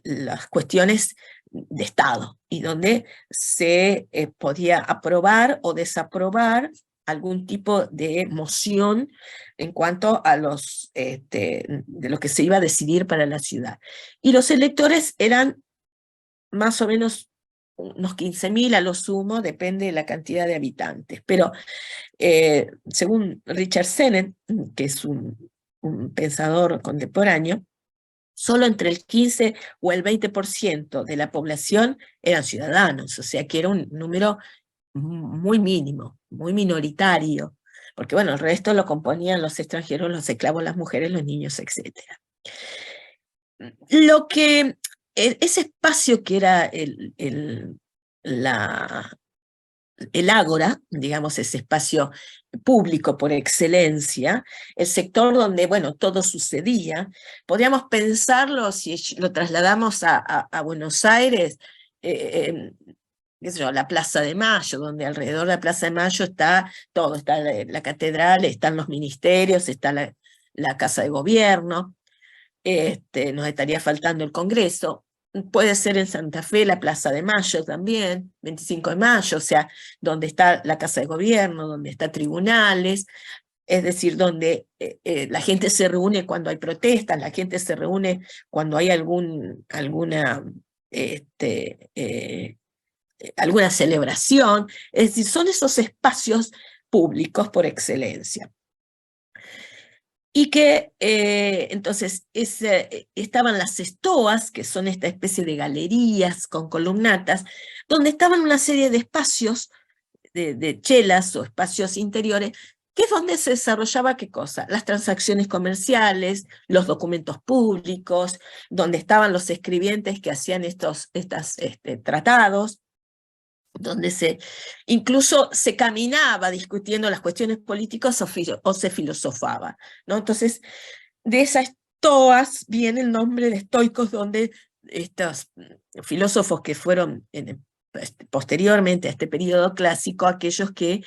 A: las cuestiones de Estado, y donde se podía aprobar o desaprobar algún tipo de moción en cuanto a de lo que se iba a decidir para la ciudad. Y los electores eran más o menos unos 15.000 a lo sumo, depende de la cantidad de habitantes. Pero según Richard Sennett, que es un pensador contemporáneo, solo entre el 15 o el 20% de la población eran ciudadanos, o sea que era un número muy mínimo, muy minoritario, porque bueno, el resto lo componían los extranjeros, los esclavos, las mujeres, los niños, etc. Ese espacio que era el ágora, digamos, ese espacio público por excelencia, el sector donde, bueno, todo sucedía, podríamos pensarlo, si lo trasladamos a Buenos Aires, qué sé yo, la Plaza de Mayo, donde alrededor de la Plaza de Mayo está todo, está la catedral, están los ministerios, está la Casa de Gobierno, nos estaría faltando el Congreso. Puede ser en Santa Fe la Plaza de Mayo también, 25 de mayo, o sea, donde está la Casa de Gobierno, donde está tribunales, es decir, donde la gente se reúne cuando hay protestas, la gente se reúne cuando hay alguna celebración, es decir, son esos espacios públicos por excelencia. Y que entonces estaban las estoas, que son esta especie de galerías con columnatas, donde estaban una serie de espacios, de chelas o espacios interiores, que es donde se desarrollaba ¿qué cosa? Las transacciones comerciales, los documentos públicos, donde estaban los escribientes que hacían estos tratados, donde incluso se caminaba discutiendo las cuestiones políticas o se filosofaba, ¿no? Entonces, de esas estoas viene el nombre de estoicos, donde estos filósofos que fueron posteriormente a este periodo clásico, aquellos que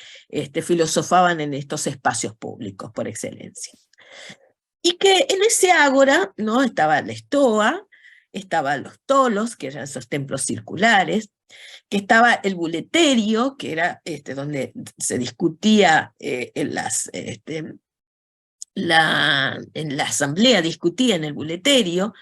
A: filosofaban en estos espacios públicos por excelencia. Y que en ese ágora, ¿no? Estaba la estoa, estaban los tolos, que eran esos templos circulares, que estaba el buleterio, que era donde se discutía en la asamblea, discutía en el buleterio,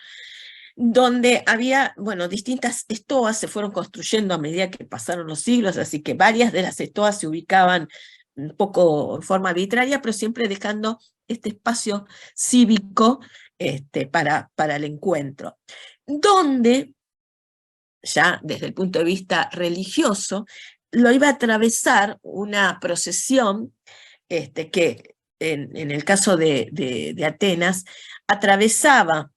A: donde había, bueno, distintas estoas se fueron construyendo a medida que pasaron los siglos, así que varias de las estoas se ubicaban un poco en forma arbitraria, pero siempre dejando este espacio cívico para el encuentro, donde ya desde el punto de vista religioso, lo iba a atravesar una procesión que en el caso de Atenas atravesaba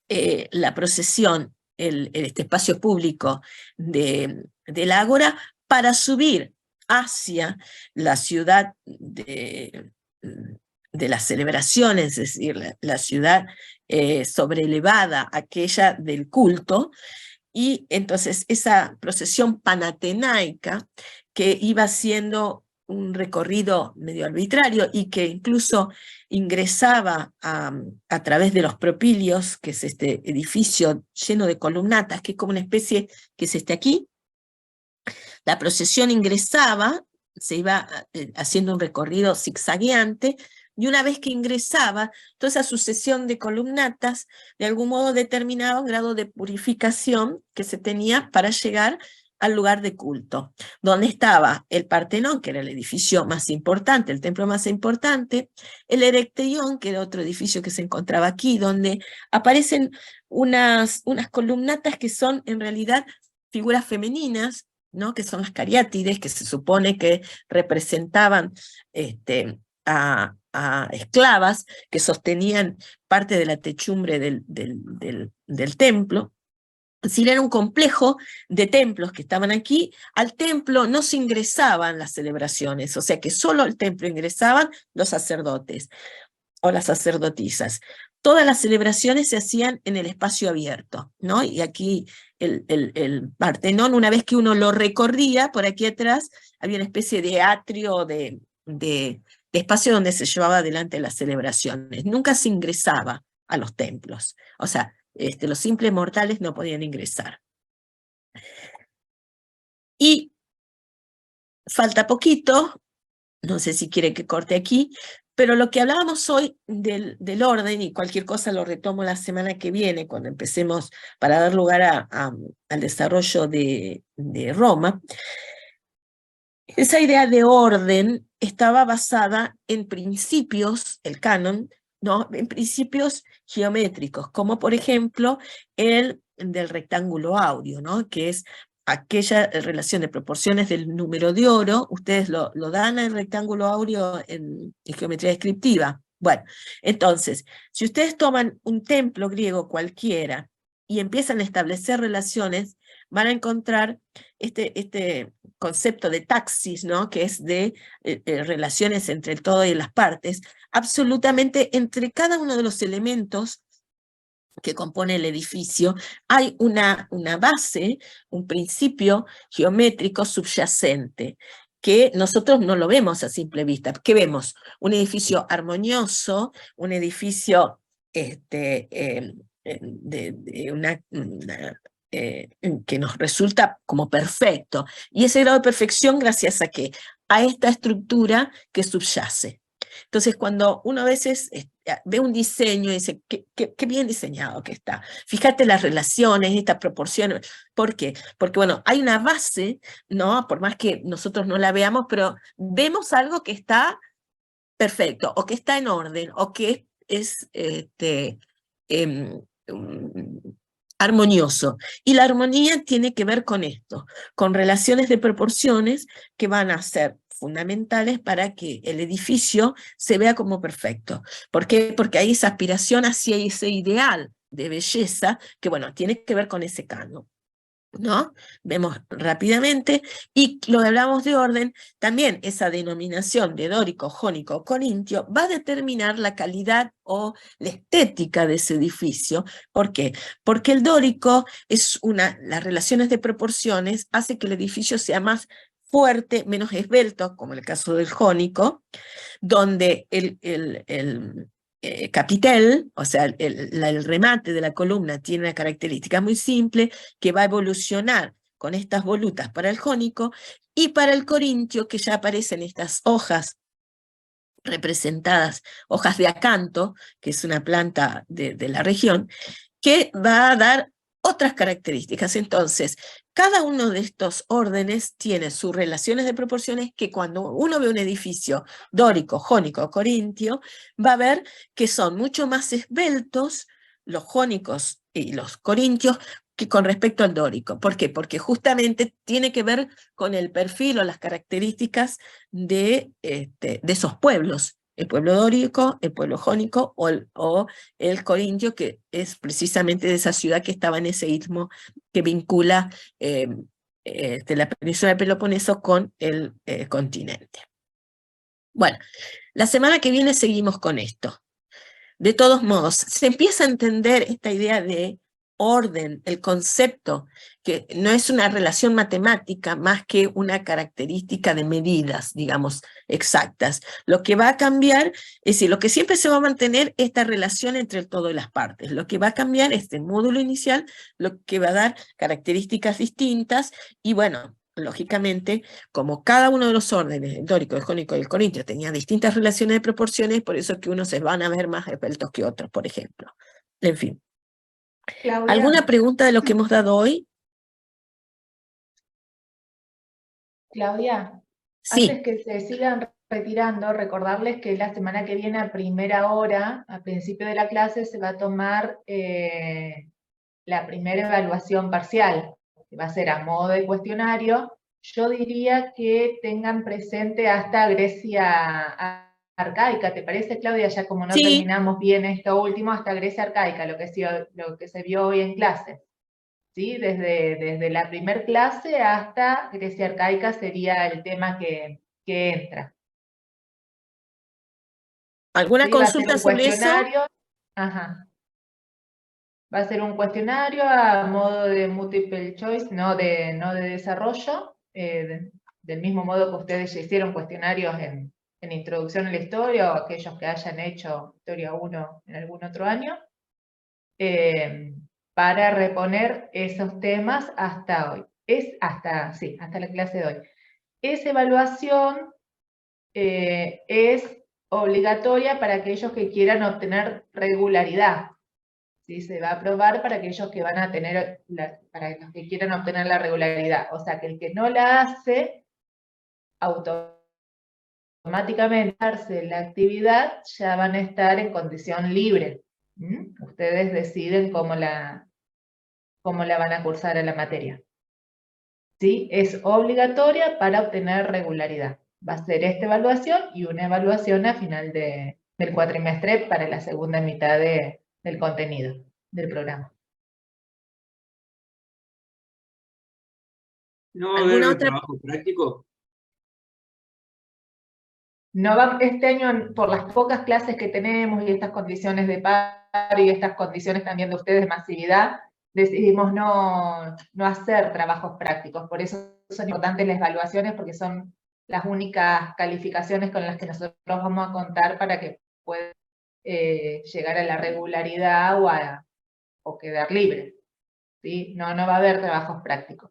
A: la procesión, este espacio público del ágora, para subir hacia la ciudad de las celebraciones, es decir, la ciudad sobrelevada, aquella del culto. Y entonces esa procesión panatenaica, que iba haciendo un recorrido medio arbitrario y que incluso ingresaba a través de los propilios, que es este edificio lleno de columnatas, que es como una especie, que es aquí. La procesión ingresaba, se iba haciendo un recorrido zigzagueante, y una vez que ingresaba, toda esa sucesión de columnatas de algún modo determinaba un grado de purificación que se tenía para llegar al lugar de culto, donde estaba el Partenón, que era el edificio más importante, el templo más importante, el Erecteión, que era otro edificio que se encontraba aquí, donde aparecen unas columnatas que son en realidad figuras femeninas, ¿no? Que son las cariátides, que se supone que representaban a esclavas que sostenían parte de la techumbre del templo. Es decir, era un complejo de templos que estaban aquí. Al templo no se ingresaban las celebraciones, o sea que solo al templo ingresaban los sacerdotes o las sacerdotisas. Todas las celebraciones se hacían en el espacio abierto, ¿no? Y aquí el Partenón, una vez que uno lo recorría, por aquí atrás había una especie de atrio, de espacio donde se llevaba adelante las celebraciones. Nunca se ingresaba a los templos. O sea, los simples mortales no podían ingresar. Y falta poquito, no sé si quiere que corte aquí, pero lo que hablábamos hoy del orden, y cualquier cosa lo retomo la semana que viene, cuando empecemos para dar lugar al desarrollo de Roma, esa idea de orden estaba basada en principios, el canon, ¿no? En principios geométricos, como por ejemplo el del rectángulo áureo, ¿no? Que es aquella relación de proporciones del número de oro. Ustedes lo dan al rectángulo áureo en geometría descriptiva. Bueno, entonces, si ustedes toman un templo griego cualquiera y empiezan a establecer relaciones, van a encontrar este concepto de taxis, ¿no? Que es de relaciones entre el todo y las partes, absolutamente entre cada uno de los elementos que compone el edificio, hay una base, un principio geométrico subyacente, que nosotros no lo vemos a simple vista. ¿Qué vemos? Un edificio armonioso, un edificio que nos resulta como perfecto. Y ese grado de perfección, ¿gracias a qué? A esta estructura que subyace. Entonces, cuando uno a veces ve un diseño y dice, qué bien diseñado que está. Fíjate las relaciones, estas proporciones. ¿Por qué? Porque, bueno, hay una base, ¿no? Por más que nosotros no la veamos, pero vemos algo que está perfecto, o que está en orden, o que es armonioso. Y la armonía tiene que ver con esto, con relaciones de proporciones que van a ser fundamentales para que el edificio se vea como perfecto. ¿Por qué? Porque hay esa aspiración hacia ese ideal de belleza que, bueno, tiene que ver con ese canon, ¿no? Vemos rápidamente, y lo que hablamos de orden, también esa denominación de dórico, jónico, corintio, va a determinar la calidad o la estética de ese edificio. ¿Por qué? Porque el dórico es las relaciones de proporciones hace que el edificio sea más fuerte, menos esbelto, como en el caso del jónico, donde el capitel, o sea, el remate de la columna tiene una característica muy simple que va a evolucionar con estas volutas para el jónico, y para el corintio, que ya aparecen estas hojas representadas, hojas de acanto, que es una planta de la región, que va a dar otras características. Entonces, cada uno de estos órdenes tiene sus relaciones de proporciones que cuando uno ve un edificio dórico, jónico, corintio, va a ver que son mucho más esbeltos los jónicos y los corintios que con respecto al dórico. ¿Por qué? Porque justamente tiene que ver con el perfil o las características de esos pueblos. El pueblo dórico, el pueblo jónico o el corintio, que es precisamente de esa ciudad que estaba en ese istmo que vincula la península del Peloponeso con el continente. Bueno, la semana que viene seguimos con esto. De todos modos, se empieza a entender esta idea de orden, el concepto, que no es una relación matemática más que una característica de medidas, digamos, exactas. Lo que va a cambiar, es decir, lo que siempre se va a mantener esta relación entre el todo y las partes. Lo que va a cambiar es el módulo inicial, lo que va a dar características distintas, y bueno, lógicamente, como cada uno de los órdenes, el dórico, el jónico y el corintio, tenía distintas relaciones de proporciones, por eso es que unos se van a ver más esbeltos que otros, por ejemplo. En fin.
F: Claudia.
A: ¿Alguna pregunta de lo que hemos dado hoy?
F: Claudia,
A: Sí.
F: antes que se sigan retirando, recordarles que la semana que viene a primera hora, al principio de la clase, se va a tomar la primera evaluación parcial, que va a ser a modo de cuestionario. Yo diría que tengan presente hasta Grecia arcaica, ¿te parece, Claudia? Ya como no
A: Sí.
F: terminamos bien esto último, hasta Grecia arcaica, lo que se vio hoy en clase. ¿Sí? Desde la primer clase hasta Grecia arcaica sería el tema que entra.
A: ¿Alguna
F: ¿Sí?
A: consulta sobre eso?
F: Ajá. Va a ser un cuestionario a modo de multiple choice, no de desarrollo, del mismo modo que ustedes ya hicieron cuestionarios en Introducción a la Historia, o aquellos que hayan hecho Historia 1 en algún otro año. para reponer esos temas hasta hoy. Hasta la clase de hoy. Esa evaluación es obligatoria para aquellos que quieran obtener regularidad. ¿Sí? Se va a aprobar para aquellos que van a tener, para los que quieran obtener la regularidad. O sea, que el que no la hace, automáticamente la actividad, ya van a estar en condición libre. Ustedes deciden cómo la van a cursar a la materia. ¿Sí? Es obligatoria para obtener regularidad. Va a ser esta evaluación y una evaluación a final del cuatrimestre para la segunda mitad del contenido del programa.
E: ¿No va a
A: ¿Alguna
E: haber
A: otra?
E: trabajo práctico?
F: No va, este año, por las pocas clases que tenemos y estas condiciones de paro y estas condiciones también de ustedes de masividad, decidimos no hacer trabajos prácticos. Por eso son importantes las evaluaciones, porque son las únicas calificaciones con las que nosotros vamos a contar para que puedan llegar a la regularidad o quedar libres. ¿Sí? No va a haber trabajos prácticos.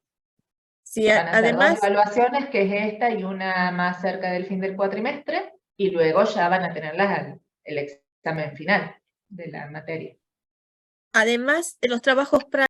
A: Sí,
F: Van a ser
A: además,
F: dos evaluaciones, que es esta y una más cerca del fin del cuatrimestre, y luego ya van a tener el examen final de la materia.
A: además de los trabajos prácticos,